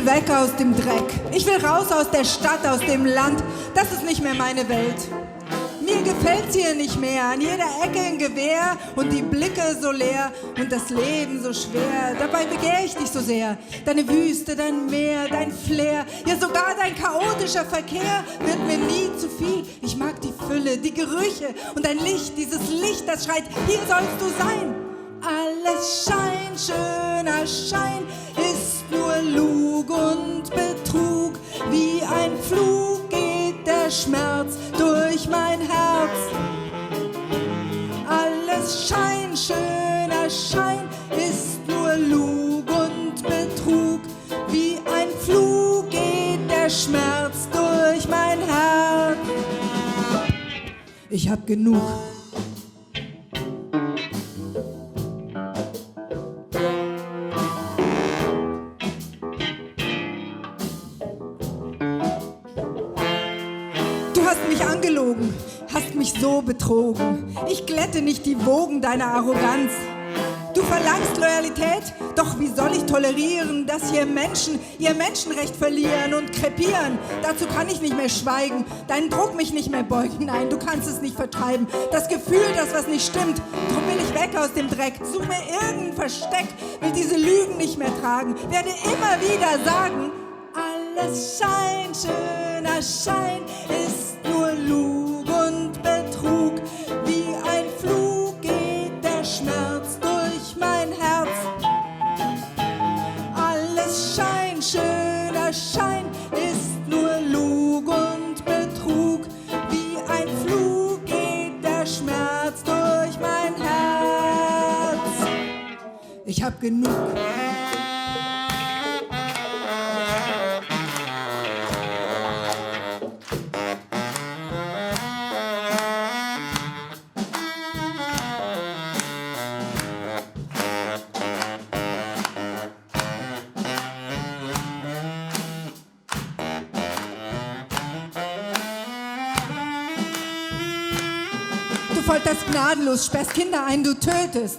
Weg aus dem Dreck. Ich will raus aus der Stadt, aus dem Land. Das ist nicht mehr meine Welt. Mir gefällt's hier nicht mehr. An jeder Ecke ein Gewehr und die Blicke so leer und das Leben so schwer. Dabei begehr ich dich so sehr. Deine Wüste, dein Meer, dein Flair. Ja, sogar dein chaotischer Verkehr wird mir nie zu viel. Ich mag die Fülle, die Gerüche und dein Licht. Dieses Licht, das schreit, hier sollst du sein. Alles Schein, schöner Schein, ist nur Lug und Betrug. Wie ein Flug geht der Schmerz durch mein Herz. Alles Schein, schöner Schein, ist nur Lug und Betrug. Wie ein Flug geht der Schmerz durch mein Herz. Ich hab genug. Du hast mich angelogen, hast mich so betrogen. Ich glätte nicht die Wogen deiner Arroganz. Du verlangst Loyalität, doch wie soll ich tolerieren, dass hier Menschen ihr Menschenrecht verlieren und krepieren? Dazu kann ich nicht mehr schweigen, deinen Druck mich nicht mehr beugen. Nein, du kannst es nicht vertreiben. Das Gefühl, das was nicht stimmt, drum will ich weg aus dem Dreck. Such mir irgendein Versteck, will diese Lügen nicht mehr tragen. Werde immer wieder sagen, alles Schein, schöner Schein, ist nur Lug und Betrug. Wie ein Flug geht der Schmerz durch mein Herz. Alles Schein, schöner Schein, ist nur Lug und Betrug. Wie ein Flug geht der Schmerz durch mein Herz. Ich hab genug. Du folterst gnadenlos, sperrst Kinder ein, du tötest.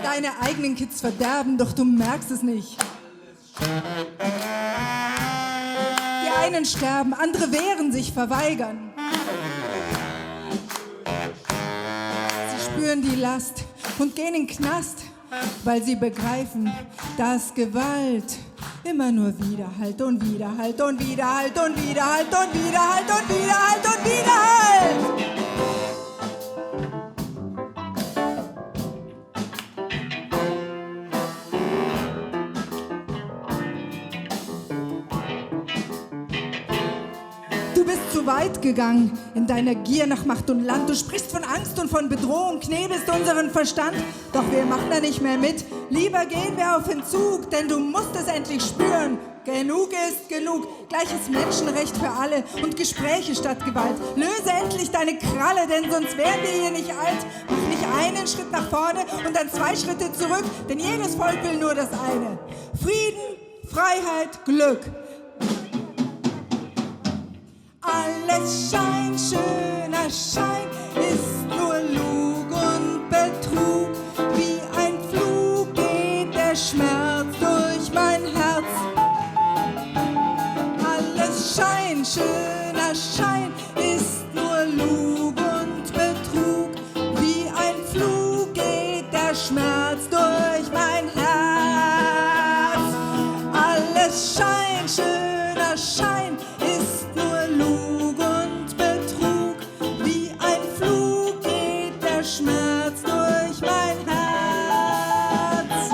Deine eigenen Kids verderben, doch du merkst es nicht. Die einen sterben, andere wehren sich, verweigern. Sie spüren die Last und gehen in den Knast, weil sie begreifen, dass Gewalt immer nur Widerhalt und Widerhalt und Widerhalt und Widerhalt und Widerhalt und Widerhalt und Widerhalt. Du bist zu weit gegangen in deiner Gier nach Macht und Land. Du sprichst von Angst und von Bedrohung, knebelst unseren Verstand. Doch wir machen da nicht mehr mit. Lieber gehen wir auf Entzug, denn du musst es endlich spüren. Genug ist genug. Gleiches Menschenrecht für alle und Gespräche statt Gewalt. Löse endlich deine Kralle, denn sonst werden wir hier nicht alt. Mach nicht einen Schritt nach vorne und dann 2 Schritte zurück, denn jedes Volk will nur das eine. Frieden, Freiheit, Glück. Alles Schein, schöner Schein, ist nur Lug und Betrug. Wie ein Flug geht der Schmerz durch mein Herz. Alles Schein, schöner Schein, ist nur Lug und Betrug. Wie ein Flug geht der Schmerz durch mein Herz. Alles Schein, schöner Schein, ist nur Lug und Betrug. Wie ein Flug geht der Schmerz durch mein Herz.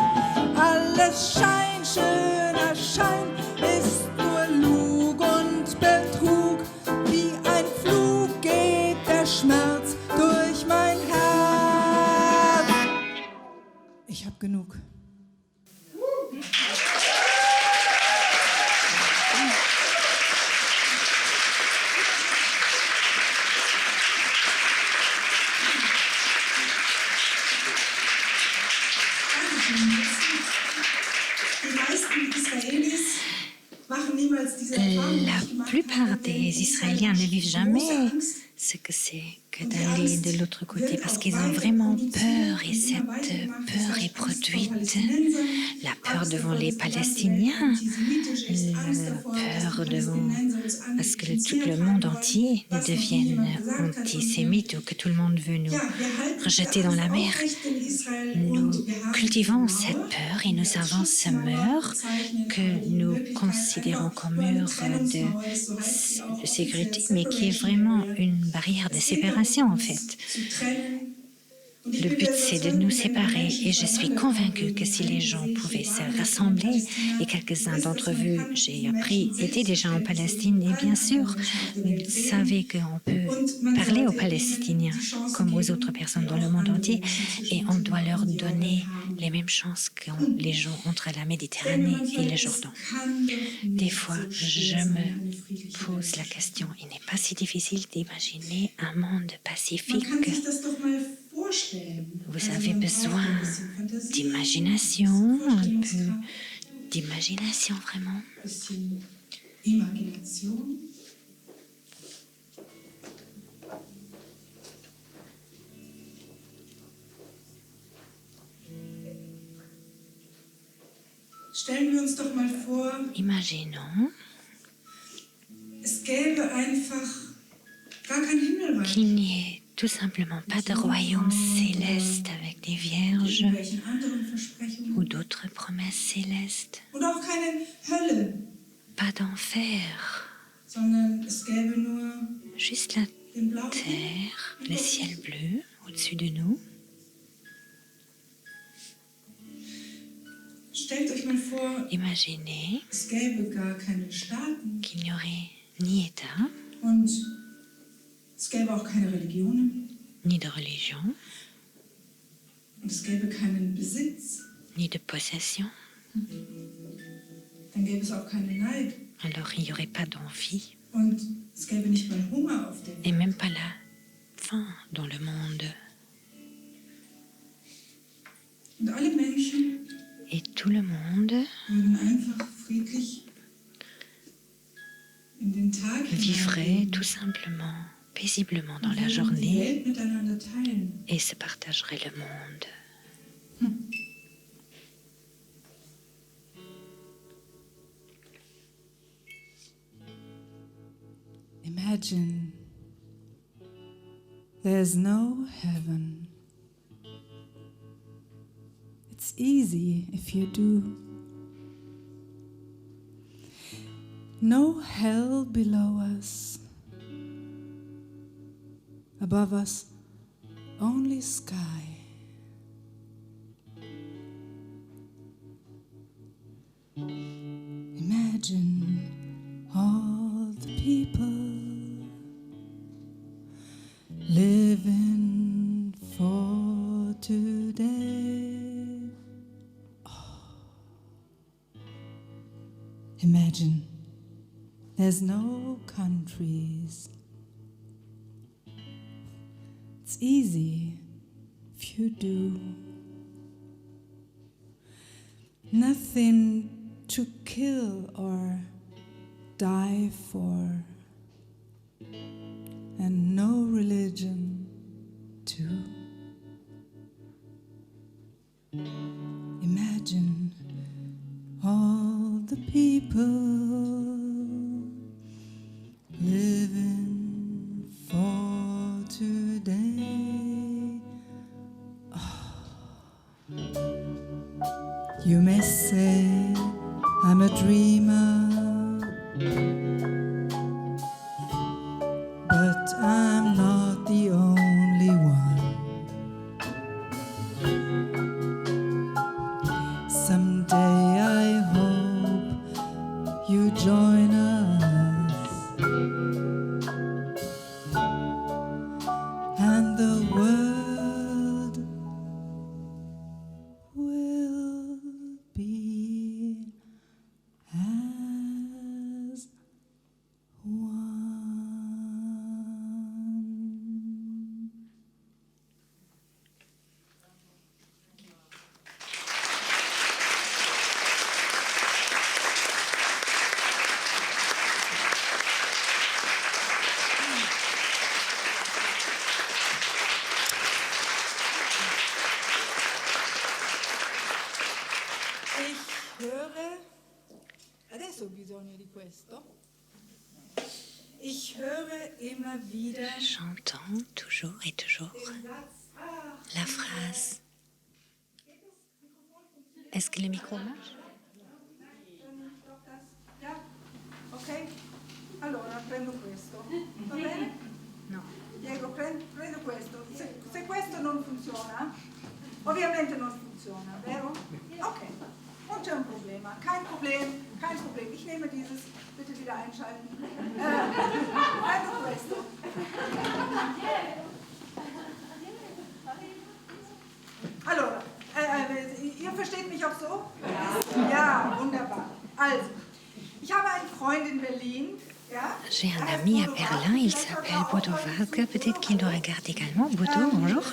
Alles Schein, schöner Schein, ist nur Lug und Betrug. Wie ein Flug geht der Schmerz durch mein Herz. Ich hab genug. Die meisten Israelis machen niemals diese Erfahrung. La plupart des Israéliens ne vivent jamais ce que c'est que d'aller de l'autre côté parce qu'ils ont vraiment peur et cette peur est produite, la peur devant les Palestiniens, la peur devant parce que tout le monde entier devienne antisémite ou que tout le monde veut nous rejeter dans la mer. Nous cultivons cette peur et nous avons ce mur que nous considérons comme mur de sécurité, mais qui est vraiment une barrière de séparation en fait. Le but, c'est de nous séparer et je suis convaincue que si les gens pouvaient se rassembler, et quelques-uns d'entre vous, j'ai appris, étaient déjà en Palestine, et bien sûr, vous savez qu'on peut parler aux Palestiniens comme aux autres personnes dans le monde entier, et on doit leur donner les mêmes chances qu'ont les gens entre la Méditerranée et le Jourdain. Des fois, je me pose la question, il n'est pas si difficile d'imaginer un monde pacifique. Vous avez besoin d'imagination, un peu d'imagination vraiment. Stellen wir uns doch mal vor, Imaginons es gäbe einfach gar kein Himmelreich. qu'il n'y ait tout simplement pas de royaume céleste avec des vierges Irgendwelchen anderen Versprechungen. ou d'autres promesses célestes, Und auch keine Hölle, pas d'enfer, sondern es gäbe nur juste la den blauen Himmel. terre, le ciel bleu au-dessus de nous. Stellt euch mal vor, Imaginez es gäbe gar keine Staaten qu'il n'y aurait ni État, und es gäbe auch keine Religionen ni de religion, und es gäbe keinen Besitz. ni de possession. Dann gäbe es auch keinen Neid Alors il n'y aurait pas d'envie und es gäbe nicht mal Hunger auf der et Welt. même pas la faim dans le monde. Und alle Menschen Et tout le monde würden einfach friedlich in den Tag vivrait hineingehen tout simplement, paisiblement dans und la würden die journée Welt miteinander teilen. et se partagerait le monde. Imagine there's no heaven. It's easy if you do. No hell below us. Above us, only sky. Imagine all the people living for today. Oh. Imagine there's no countries. It's easy if you do. Nothing to kill or die for, and no religion too. Imagine all the people living for today. You may say I'm a dreamer, but I'm not the only one. Someday I hope you join us, and the world will be as one. Ich höre, adesso ho bisogno di questo. Ich höre immer wieder J'entends toujours et toujours den Satz, la phrase. Est-ce que le micro marche? ja, ok? Allora prendo questo, va bene? No. Ja, Prego, prendo questo. Se questo non funziona, ovviamente non funziona, vero? Ok, non c'è un problema. Kein Problem, kein Problem. Ich nehme dieses, bitte wieder einschalten. Prendo questo. Allora, ihr versteht mich auch so? Ja, wunderbar. Also, ich habe einen Freund in Berlin. Ja? J'ai un ami à Berlin, il s'appelle Bodo Wartke. Peut-être qu'il nous regarde également. Bodo, bonjour.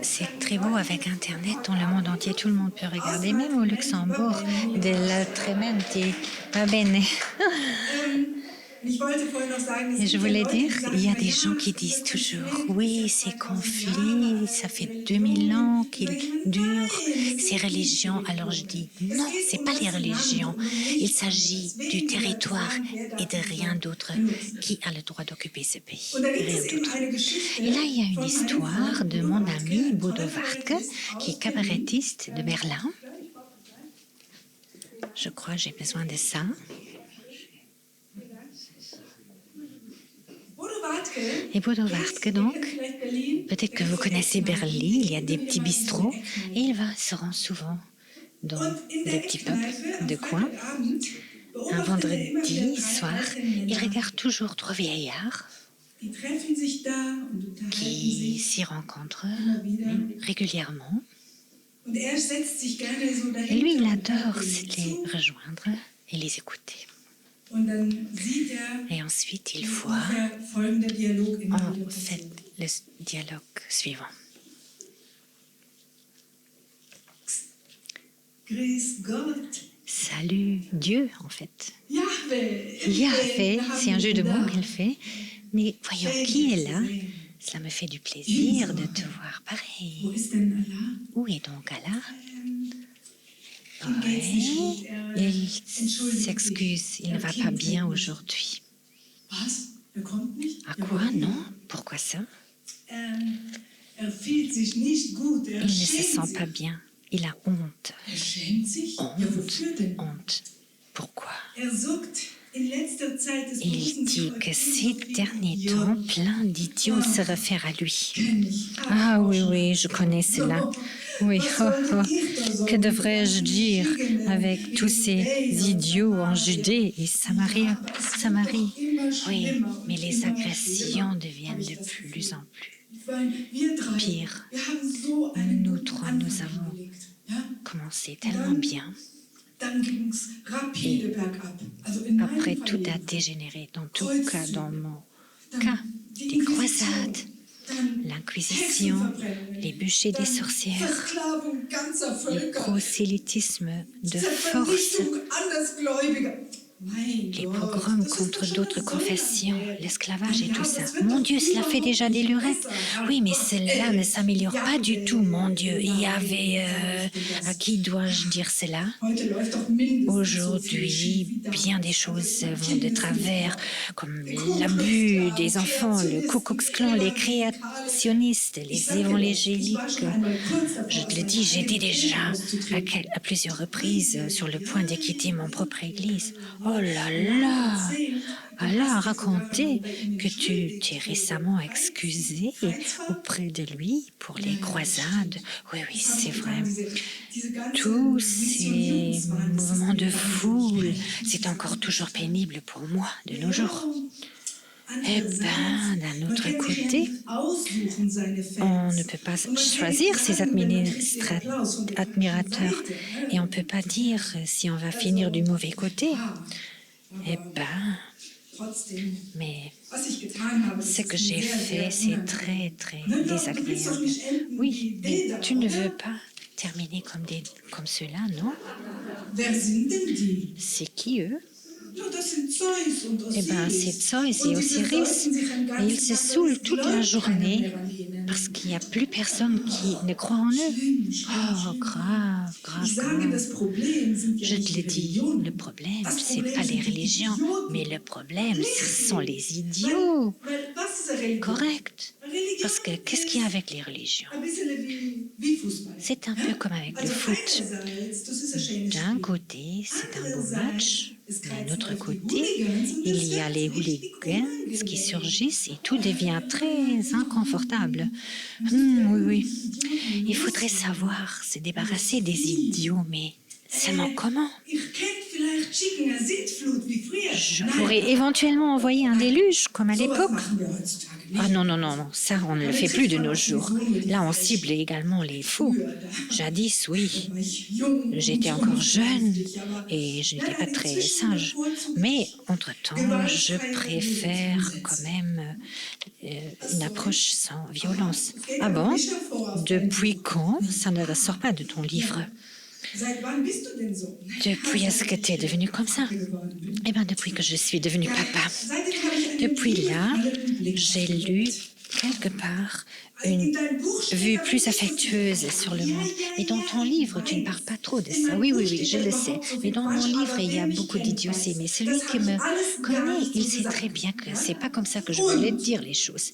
C'est très beau avec Internet dans le monde entier. Tout le monde peut regarder, même au Luxembourg. Dell'altrimenti. Va bene. Et je voulais dire, il y a des gens qui disent toujours, oui, ces conflits, ça fait 2000 ans qu'ils durent, ces religions. Alors je dis, non, c'est pas les religions. Il s'agit du territoire et de rien d'autre. Qui a le droit d'occuper ce pays? Rien d'autre. Et là, il y a une histoire de mon ami Bodo Wartke, qui est cabarettiste de Berlin. Je crois que j'ai besoin de ça. Et Bodo Wartke, donc, peut-être que vous connaissez Berlin, il y a des petits bistrots, et il se rend souvent dans des petits pubs de coin. Un vendredi soir, il regarde toujours 3 vieillards qui s'y rencontrent régulièrement. Et lui, il adore les rejoindre et les écouter. Et ensuite, il voit en fait le dialogue suivant. Salut Dieu, en fait. Yahvé, c'est un jeu de mots qu'elle fait. Mais voyons, qui est là? Cela me fait du plaisir de te voir pareil. Où est donc Allah? Oui, il s'excuse, il ne va pas bien aujourd'hui. À quoi? Non? Pourquoi ça? Il ne se sent pas bien. Il a honte. Honte. Pourquoi? Il dit que ces derniers temps, plein d'idiots se réfèrent à lui. Ah oui, je connais cela. Oui, que devrais-je dire avec tous ces idiots en Judée et Samarie? Oui, mais les agressions deviennent de plus en plus pires. Nous trois, nous avons commencé tellement bien. Et après, tout a dégénéré, dans tout cas, dans mon cas, des croisades, l'Inquisition, les bûchers des sorcières, le prosélytisme de force, les pogroms contre d'autres confessions, l'esclavage et tout ça. Mon Dieu, cela fait déjà des lurettes. Oui, mais cela ne s'améliore pas du tout, mon Dieu. Il y avait... à qui dois-je dire cela? Aujourd'hui, bien des choses vont de travers, comme l'abus des enfants, le Ku Klux Klan, les créationnistes, les évangéliques. Je te le dis, j'étais déjà à plusieurs reprises sur le point de quitter mon propre église. Oh là là! Allah a raconté que tu t'es récemment excusé auprès de lui pour les croisades. Oui, c'est vrai. Tous ces mouvements de foule, c'est encore toujours pénible pour moi de nos jours. Eh bien, d'un autre côté, on ne peut pas choisir ses admirateurs et on ne peut pas dire si on va finir du mauvais côté. Eh bien, mais ce que j'ai fait, c'est très, très désagréable. Oui, mais tu ne veux pas terminer comme ceux-là, non? C'est qui, eux? Eh bien, c'est Zeus et Osiris. Et ils se saoulent toute la journée parce qu'il n'y a plus personne qui ne croit en eux. Oh, grave. Je te le dis, le problème, ce n'est pas les religions, mais le problème, ce sont les idiots. Correct. Parce que qu'est-ce qu'il y a avec les religions? C'est un peu comme avec le foot. D'un côté, c'est un beau match. D'un autre côté, il y a les hooligans qui surgissent et tout devient très inconfortable. Oui. Il faudrait savoir se débarrasser des idiots, mais seulement comment? Je pourrais éventuellement envoyer un déluge, comme à l'époque. Ah non, ça, on ne le fait plus de nos jours. Là, on cible également les faux. Jadis, oui. J'étais encore jeune et je n'étais pas très sage. Mais, entre-temps, je préfère quand même une approche sans violence. Ah bon? Depuis quand? Ça ne ressort pas de ton livre. Depuis, est-ce que tu es devenu comme ça? Eh bien, depuis que je suis devenue papa. Depuis là, j'ai lu quelque part une vue plus affectueuse sur le monde. Et dans ton livre, tu ne parles pas trop de ça. Oui, je le sais. Mais dans mon livre, il y a beaucoup d'idiotie. Mais celui qui me connaît, il sait très bien que c'est pas comme ça que je voulais dire les choses.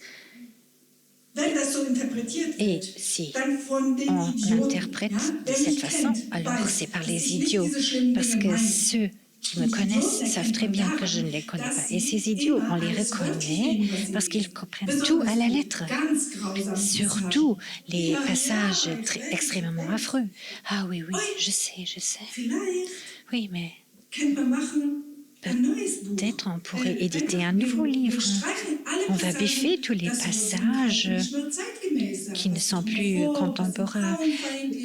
Et si on l'interprète de cette façon, alors c'est par les idiots. Parce que ceux qui me connaissent savent très bien que je ne les connais pas. Et ces idiots, on les reconnaît parce qu'ils comprennent tout à la lettre. Surtout les passages extrêmement affreux. Ah oui, je sais. Oui, mais peut-être on pourrait éditer un nouveau livre. On va biffer tous les passages qui ne sont plus contemporains,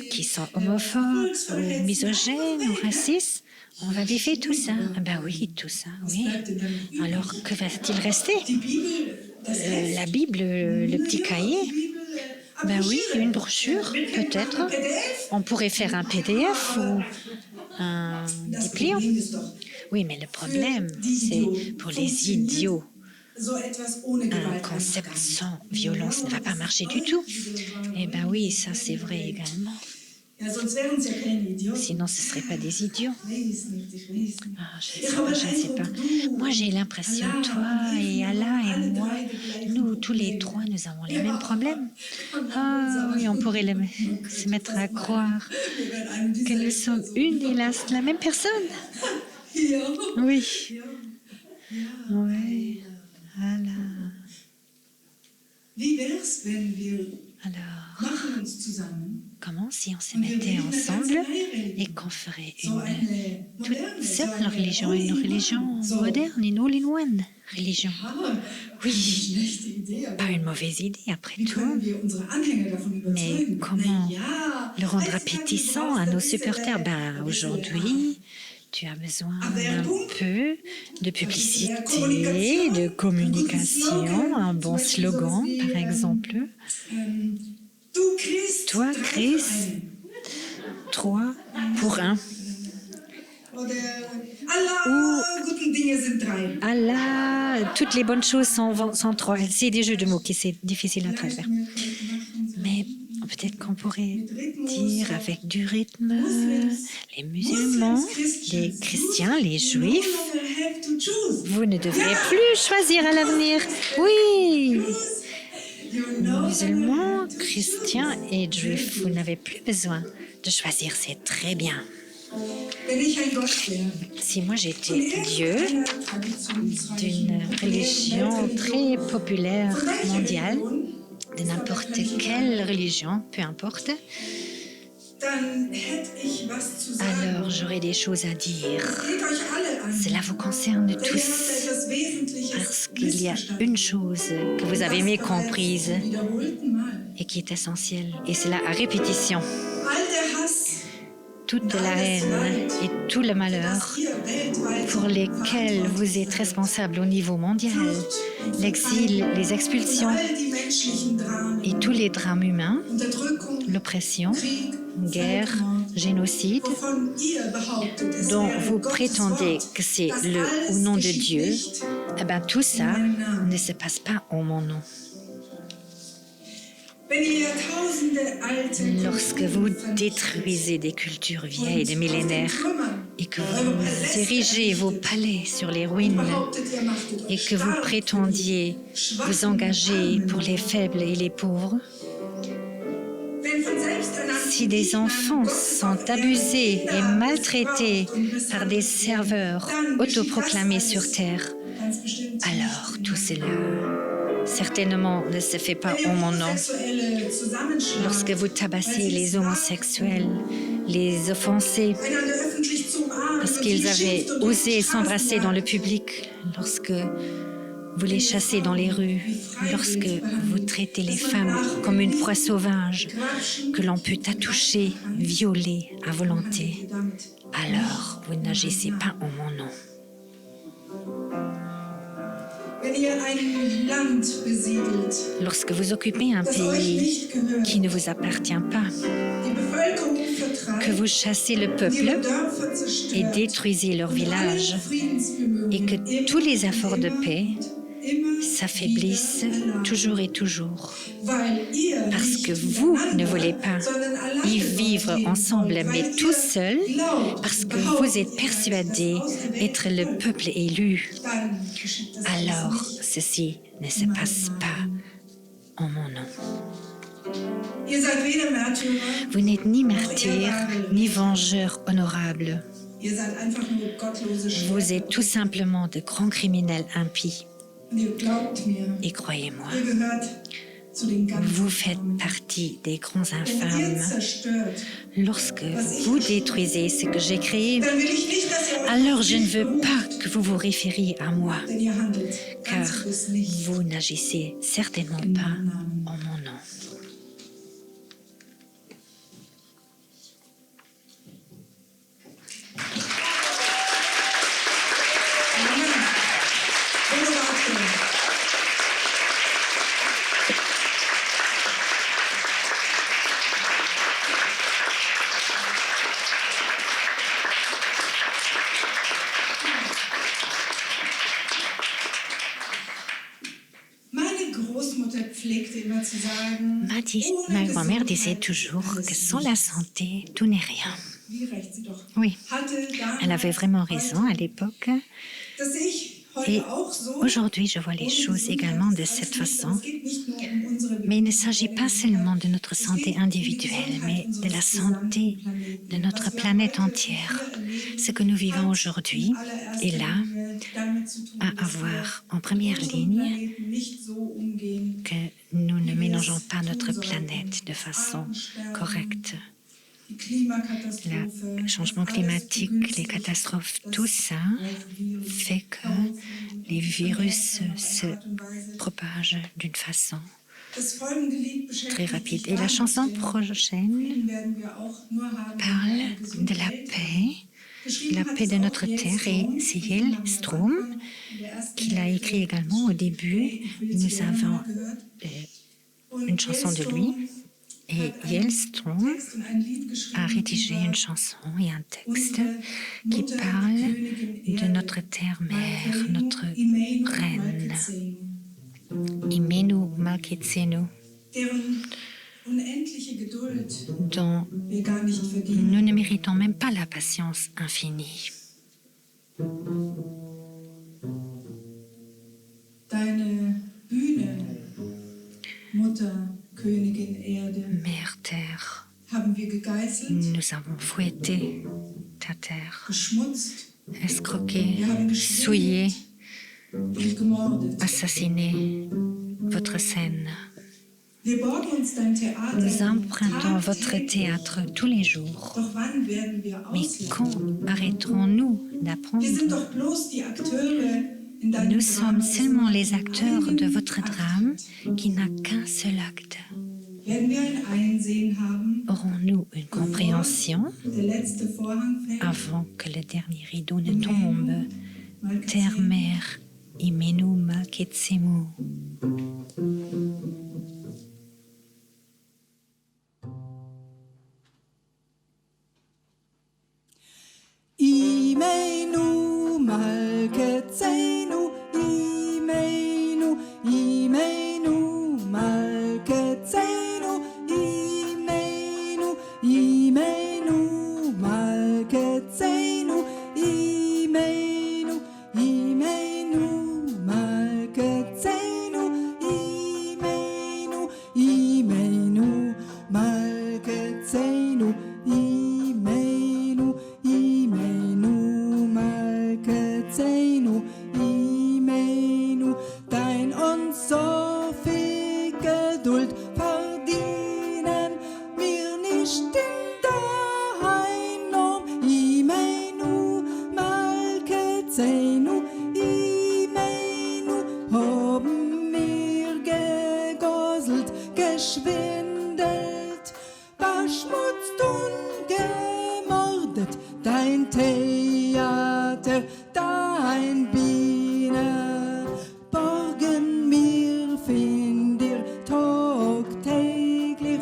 qui sont homophobes, ou misogynes, ou racistes. On va biffer tout ça. Ah ben oui, tout ça, oui. Alors, que va-t-il rester? La Bible, le petit cahier? Ben oui, une brochure, peut-être. On pourrait faire un PDF ou un dépliant. Oui, mais le problème, c'est pour les idiots. Un concept sans violence ne va pas marcher du tout. Eh bien oui, ça c'est vrai également. Sinon, ce ne seraient pas des idiots. Je ne sais pas. Moi, j'ai l'impression, toi et Allah et moi, nous, tous les trois, nous avons les mêmes problèmes. Ah oui, on pourrait se mettre à croire que nous sommes une et la même personne. Oui. Alors, comment si on se mettait ensemble et qu'on ferait une toute seule religion, une religion moderne, une all-in-one religion? Oui, pas une mauvaise idée après tout. Mais comment le rendre appétissant à nos supporters? Aujourd'hui, tu as besoin d'un peu de publicité, de communication, un bon slogan, par exemple. Toi, Chris, 3 pour 1. Ou Allah, toutes les bonnes choses sont 3. C'est des jeux de mots qui c'est difficile à traduire. Mais peut-être qu'on pourrait dire avec du rythme, les musulmans, les chrétiens, les juifs, vous ne devrez plus choisir à l'avenir. Oui, musulmans, chrétiens et juifs, vous n'avez plus besoin de choisir, c'est très bien. Si moi j'étais Dieu d'une religion très populaire mondiale, de n'importe quelle religion, peu importe, alors j'aurais des choses à dire. Cela vous concerne tous, parce qu'il y a une chose que vous avez mécomprise et qui est essentielle, et c'est la répétition. Toute la haine et tout le malheur pour lesquels vous êtes responsable au niveau mondial, l'exil, les expulsions et tous les drames humains, l'oppression, guerre, génocide, dont vous prétendez que c'est le au nom de Dieu, eh bien tout ça ne se passe pas en mon nom. Lorsque vous détruisez des cultures vieilles de millénaires et que vous érigez vos palais sur les ruines et que vous prétendiez vous engager pour les faibles et les pauvres, Si des enfants sont abusés et maltraités par des serveurs autoproclamés sur Terre, alors tout cela certainement ne se fait pas en mon nom. Lorsque vous tabassez les homosexuels, les offensés, parce qu'ils avaient osé s'embrasser dans le public, lorsque vous les chassez dans les rues, lorsque vous traitez les femmes comme une proie sauvage que l'on peut attoucher, violer à volonté, alors vous n'agissez pas en mon nom. Lorsque vous occupez un pays qui ne vous appartient pas, que vous chassez le peuple et détruisez leur village, et que tous les efforts de paix s'affaiblissent toujours et toujours, parce que vous ne voulez pas y vivre ensemble, mais tout seul, parce que vous êtes persuadés être le peuple élu, alors ceci ne se passe pas en mon nom. Vous n'êtes ni martyr, ni vengeur honorable. Vous êtes tout simplement de grands criminels impies. Et croyez-moi, vous faites partie des grands infâmes. Lorsque vous détruisez ce que j'ai créé, alors je ne veux pas que vous vous référiez à moi, car vous n'agissez certainement pas en mon nom. Ma grand-mère disait toujours que sans la santé, tout n'est rien. Oui, elle avait vraiment raison à l'époque. Et aujourd'hui, je vois les choses également de cette façon. Mais il ne s'agit pas seulement de notre santé individuelle, mais de la santé de notre planète entière. Ce que nous vivons aujourd'hui est là à avoir en première ligne que nous ne mélangeons pas notre planète de façon correcte. Le changement climatique, les catastrophes, tout ça fait que les virus se propagent d'une façon très rapide. Et la chanson prochaine parle de la paix de notre terre. Et c'est Hellström qui l'a écrit également au début. Nous avons une chanson de lui. Et Hellström a rédigé une chanson et un texte qui parle de notre terre-mère, notre reine, Imenu Malketsenu, dont nous ne méritons même pas la patience infinie. Mère Terre, nous avons fouetté ta terre, escroqué, souillé, assassiné votre scène. Nous empruntons votre théâtre tous les jours. Mais quand arrêterons-nous d'apprendre? Nous sommes seulement les acteurs de votre drame qui n'a qu'un seul acte. Aurons-nous une compréhension avant que le dernier rideau ne tombe? Terre-mère, Imenu Malketsenu. Imenu Malketsenu, Imenu, Imenu Malketsenu, Imenu, Imenu Malketsenu, Imenu, Imenu Malketsenu, Imenu, Festen daheim Imenu Malke Zeinu Imenu haben mir gegosselt, geschwindelt, beschmutzt und gemordet. Dein Theater, dein Biene, borgen mir, find dir tagtäglich,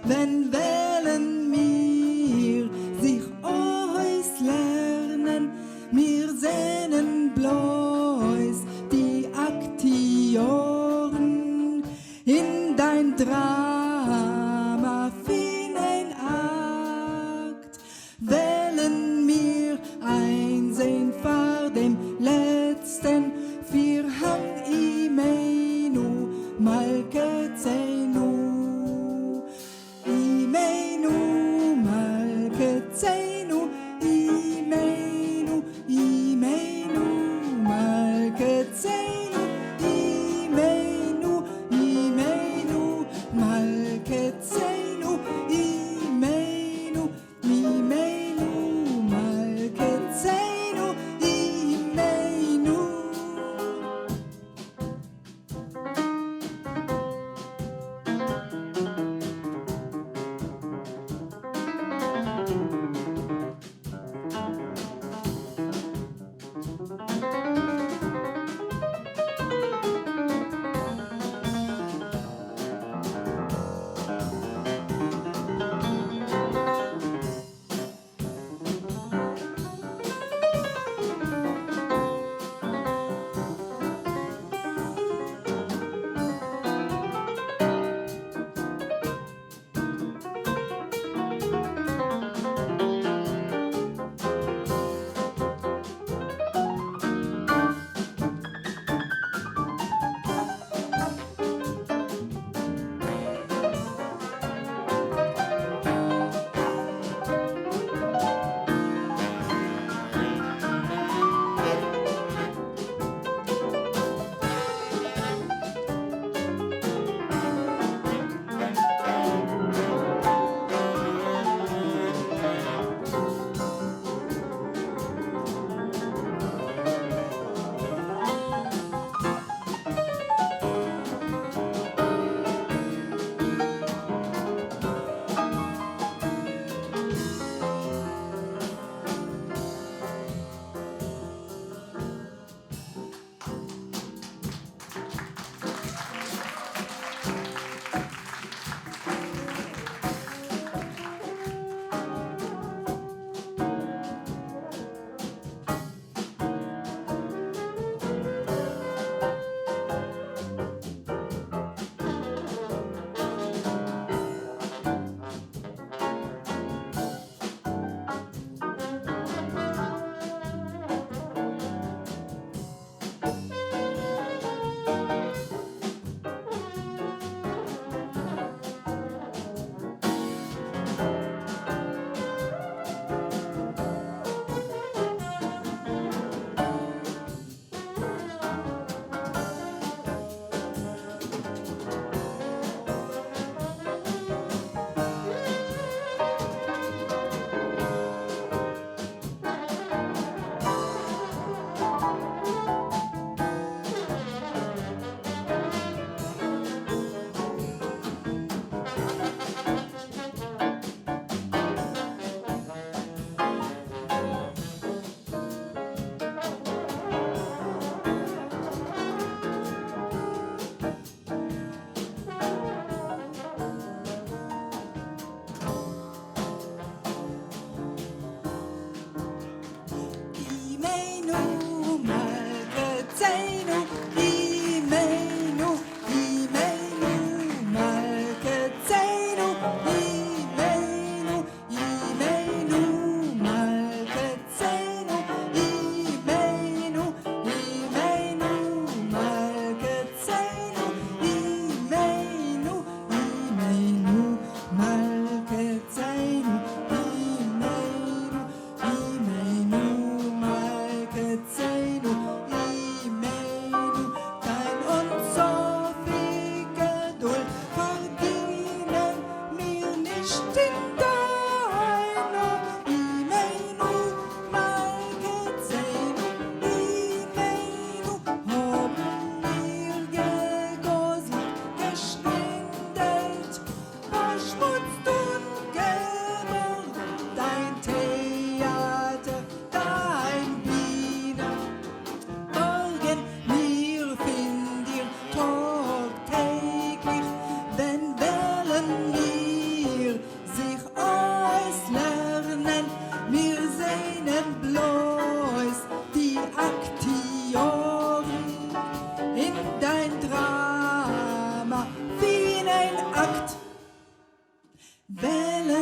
wenn wählen mir sich euch lernen, mir sehnen bloß die Aktioren in dein Drama finden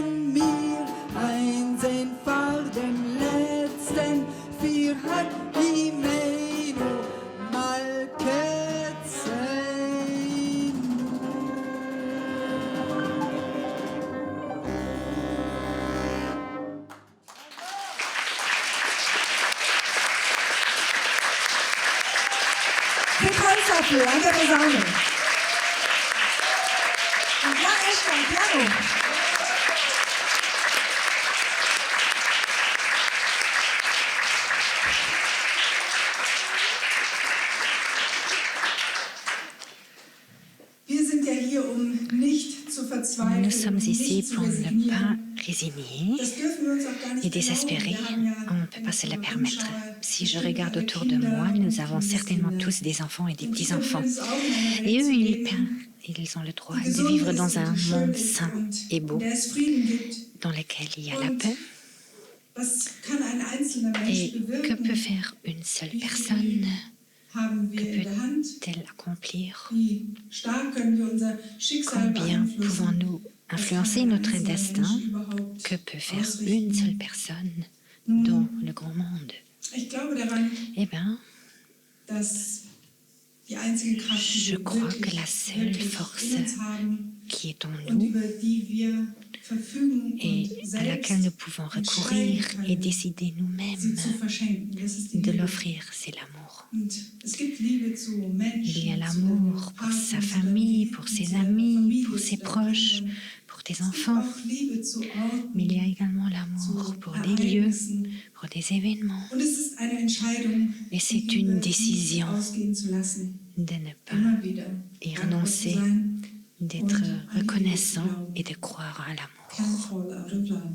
wenn mir einsehen vor dem letzten vier hat die Meino mal gesehen. Für Kreuzapfel an der Posaune. Und Jan Eschke am Piano. Wir sind ja hier, um nicht zu verzweifeln, Nous sommes ici nicht zu pour ne resignieren. pas résigner Das dürfen wir uns auch gar nicht et désespérer. erlauben. Wir haben ja On ne peut pas se le permettre. schon Si je bestimmt regarde alle autour de Kinder moi, und nous avons certainement Kindeskinder. tous des enfants et des Und Kinder petits-enfants. können es auch in einer Et Welt eux, zu ils leben, ont le droit die de gesund vivre ist dans un und die schön monde ist sain und et in beau, der es Frieden gibt. dans lequel il y a la Und paix. was kann ein einzelner Mensch Et que bewirken? peut faire une seule Wie viel personne? haben Que wir in der Hand? peut-elle accomplir? Wie stark können wir unser Schicksal Combien beeinflussen? pouvons-nous Was influencer kann ein notre einzelner destin? Mensch überhaupt Que peut faire ausrichten? une seule personne Nun, dans le grand monde? ich glaube daran, Eh bien, dass die einzige Kraft, die Je wir crois wirklich, que la seule wirklich force in uns haben qui est en und nous über die wir verfügen et und à laquelle nous selbst pouvons recourir et décider sie nous-mêmes zu verschenken. Das ist die de Liebe. l'offrir, c'est l'amour. Und es gibt Liebe zu Menschen, Il y a zu l'amour deinem pour sa Partner, zu famille, deinen pour Geliebten, ses zu deiner amis, Familie, pour zu ses deinen proches, Kindern. pour tes Es gibt enfants. auch Liebe zu Orten, Mais il y a également l'amour zu pour des lieux, Ereignissen. pour des événements. Und es ist eine Entscheidung, Et c'est die une Liebe décision nicht ausgehen zu lassen. de ne pas Immer wieder y dankbar zu renoncer, sein. d'être reconnaissant et de croire à l'amour. Can't fall out of love.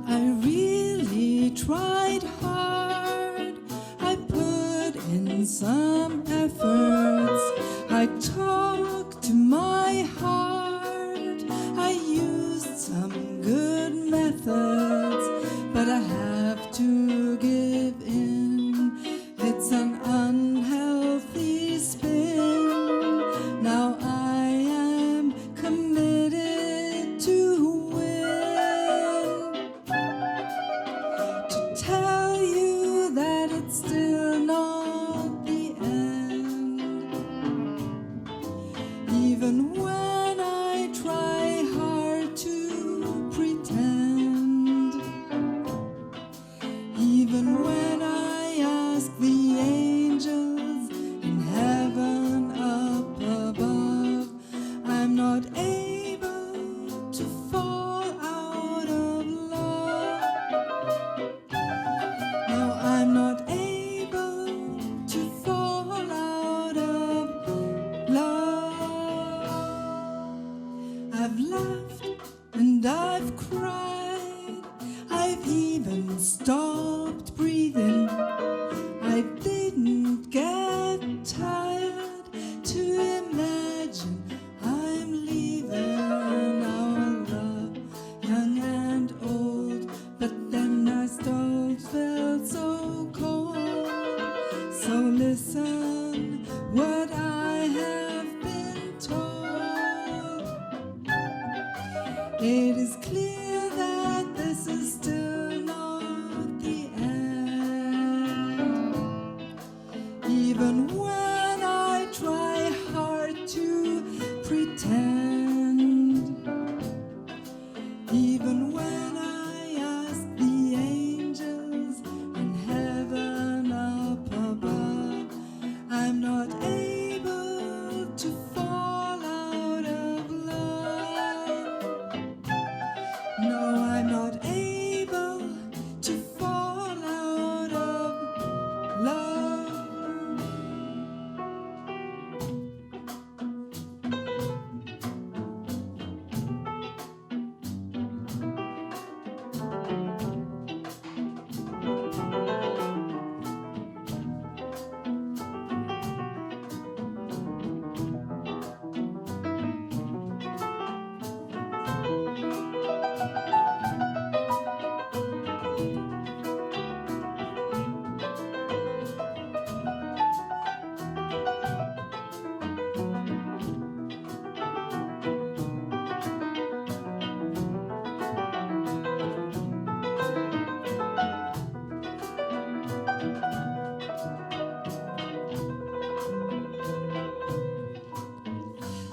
I really tried hard. I put in some efforts. I talked to my heart. I used some good methods, but I have to give in. It's an unhealthy spin. Now I am committed to win. To tell you that it's still not the end. Even when I try hard to pretend. Even when I ask the angels in heaven up above, I'm not able to fall out of love. No, I'm not able to fall out of love. I've laughed and I've cried. I've even stopped breathing. I didn't get tired to imagine I'm leaving our love, young and old. But then I still felt so cold. So listen what I have been told. It is clear that this is still not the end. Even when I try hard to pretend. Even when I ask the angels in heaven up above, I'm not able to fall out of love.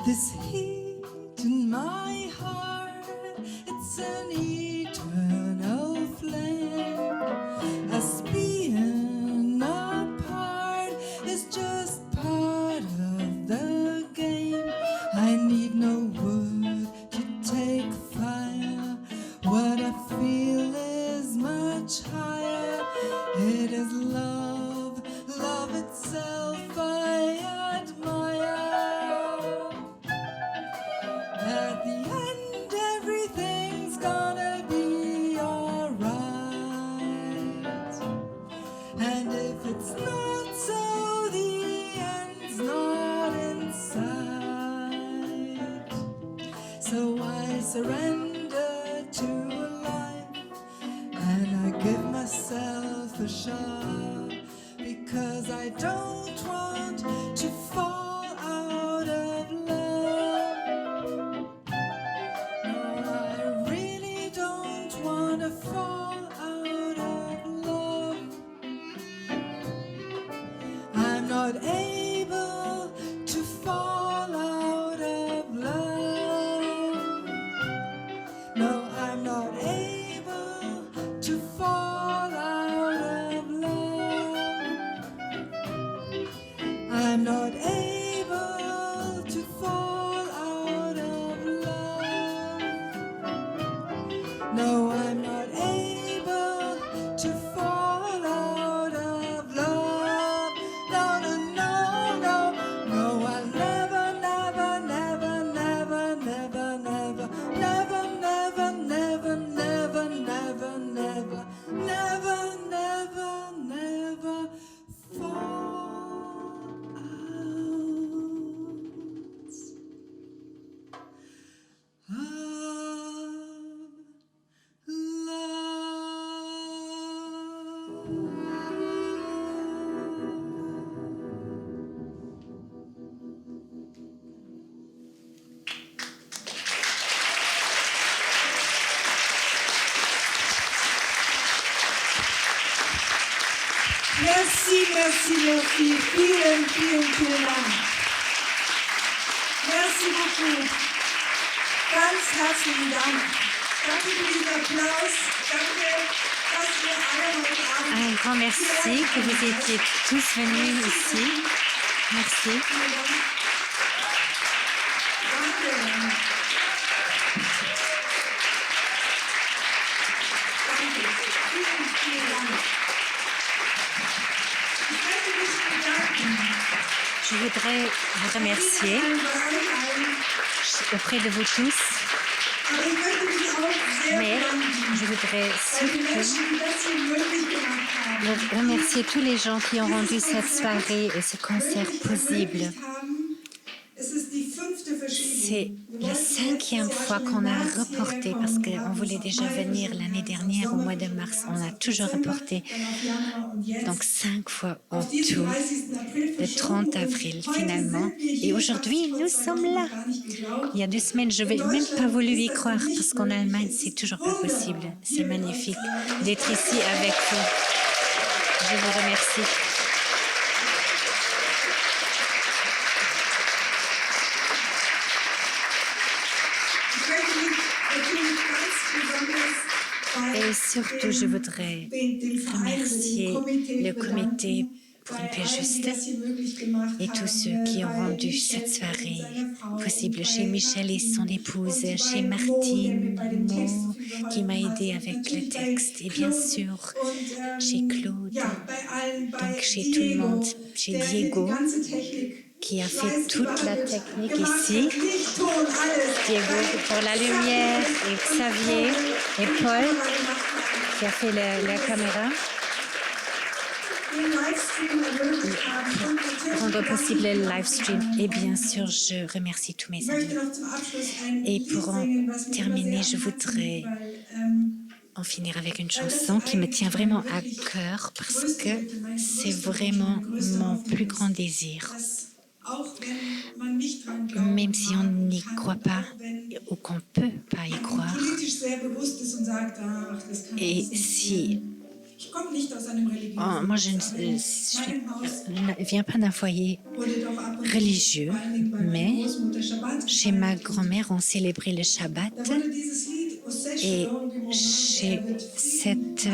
This heat in my heart, it's an eternal flame. Us being apart is just part of the game. I need no wood to take fire. What I feel is much higher. It is love, love itself I admire. At the end, everything's gonna be alright. And if it's not so, the end's not in sight. So I surrender to life and I give myself a shot, because I don't want to fall out of love. No, I really don't want to fall out of love. I'm not able to fall out of love. No, I'm not able to fall out of love. I'm not able to fall out of love. No, I'm not able to fall out of love. No, no, no, no, no, I'll never, never, never, never, never, never, never, never, never, never, never, never, never, never, never fall out of Merci, merci, merci. Vielen, vielen, vielen Dank. Merci beaucoup. Ganz herzlichen Dank. Danke für diesen Applaus. Danke, dass wir alle heute Abend. Un grand merci que vous étiez tous venus ici. Merci. Vielen Dank. Danke. Danke. Vielen, vielen Dank. Ich möchte mich bedanken. Je voudrais vous remercier Bei euch allen. auprès de vous tous, Aber ich möchte mich auch sehr mais bedanken. je voudrais Bei den surtout Menschen, die das hier möglich gemacht haben. remercier tous les gens qui ont rendu cette soirée et ce concert possible. Es ist die 5. Verschiebung. C'est la 5e fois qu'on a reporté parce qu'on voulait déjà venir l'année dernière au mois de mars. On a toujours reporté. Donc 5 fois en tout, le 30 avril finalement. Et aujourd'hui, nous sommes là. Il y a 2 semaines, je n'avais même pas voulu y croire parce qu'en Allemagne, c'est toujours pas possible. C'est magnifique d'être ici avec vous. Je vous remercie. Et surtout, je voudrais remercier le comité pour une paix juste et tous ceux qui ont rendu cette soirée possible. Chez Michel et son épouse, chez Martine Mo, qui m'a aidé avec le texte, et bien sûr chez Claude, donc chez tout le monde, chez Diego, qui a fait toute la technique ici, Diego pour la lumière, et Xavier et Paul qui a fait la caméra pour rendre possible le live stream. Et bien sûr, je remercie tous mes amis. Et pour en terminer, je voudrais en finir avec une chanson qui me tient vraiment à cœur parce que c'est vraiment mon plus grand désir. Même si on n'y croit pas ou qu'on ne peut pas y croire. Et si Ich komme nicht aus einem religiösen Oh, moi, je ne viens pas d'un foyer religieux, mais chez ma grand-mère, on célébrait le Shabbat et chez cette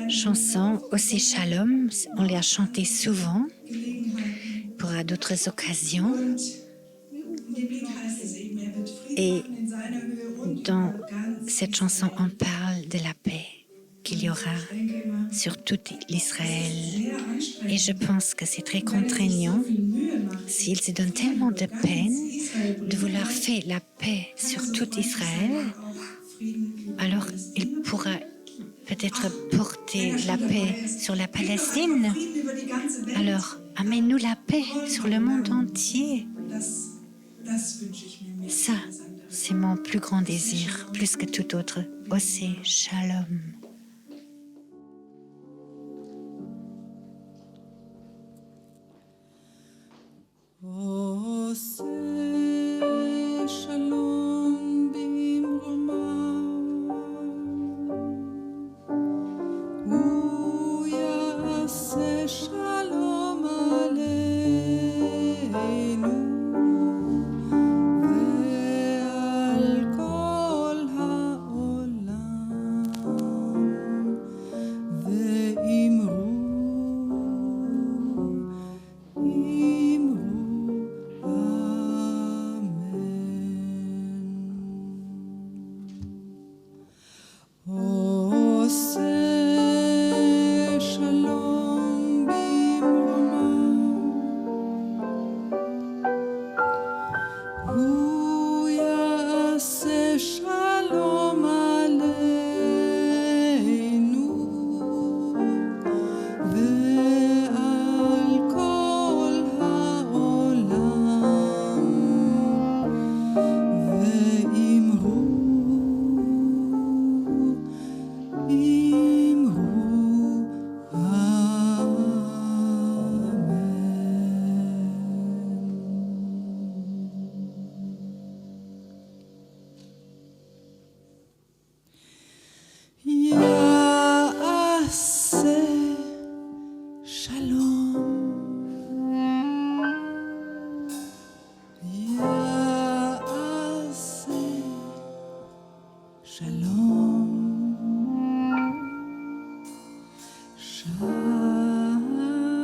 chanson, Osé Shalom, on l'a chantée souvent pour à d'autres occasions. Et dans cette chanson, on parle de la paix qu'il y aura sur tout l'Israël. Et je pense que c'est très contraignant s'il se donne tellement de peine de vouloir faire la paix sur tout Israël. Alors il pourra peut-être porter la paix sur la Palestine. Alors amène-nous la paix sur le monde entier. Ça, c'est mon plus grand désir, plus que tout autre. Osé Shalom. Shalom bimromav, uyaseh shalom aleinu ve'al kol ha'olam, ve'imru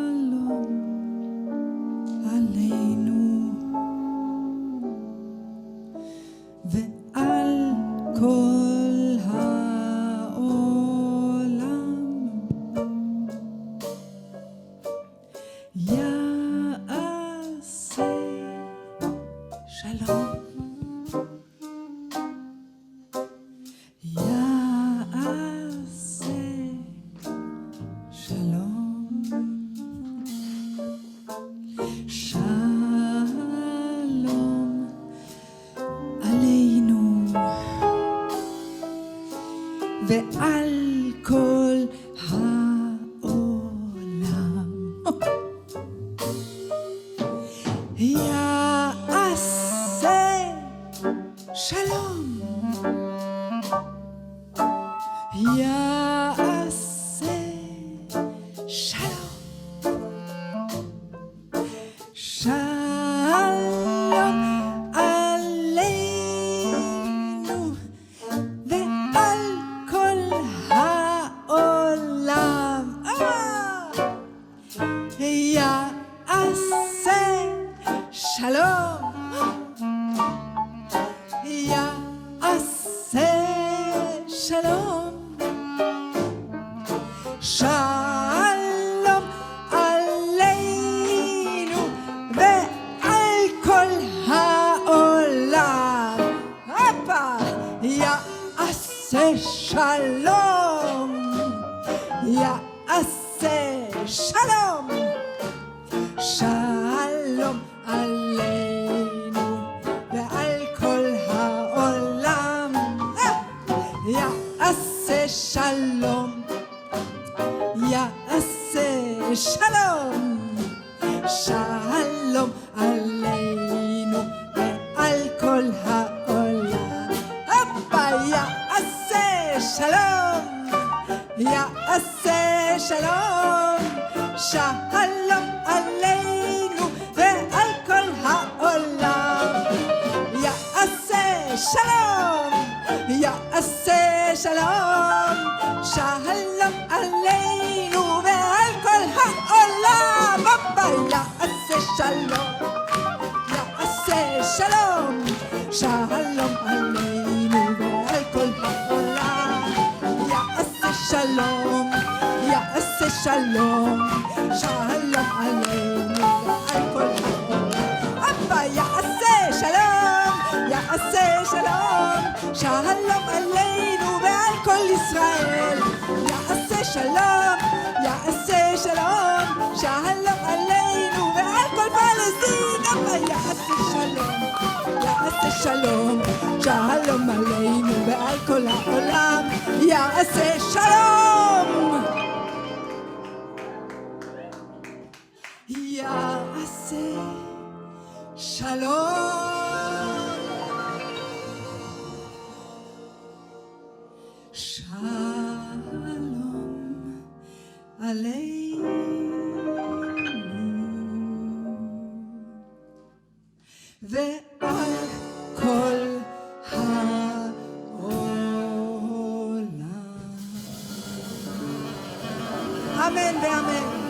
ועל כל העולם יעשה שלום, יעשה שלום, שלום עלינו ועל כל העולם. יעשה שלום, יעשה שלום, שלום עלינו ועל כל העולם. יעשה שלום, יעשה שלום, שלום עלינו ועל כל העולם. יעשה שלום, יעשה שלום, שלום עלינו ועל כל העולם. יעשה שלום, יעשה שלום, שלום עלינו ועל כל העולם. יעשה שלום, יעשה שלום, שלום עלינו ועל כל העולם. אבא יעשה שלום, יעשה שלום, שלום עלינו ועל כל העולם. יעשה שלום, יעשה שלום, שלום עלינו ועל כל העולם. אבא יעשה שלום, יעשה שלום, שלום עלינו ועל כל ישראל. יעשה שלום, יעשה שלום, שלום עלינו ועל כל פלסטין. אבא יעשה שלום, יעשה שלום, שלום עלינו ועל כל העולם. יעשה שלום, יעשה שלום, שלום עלינו ועל כל העולם. אמן ואמן.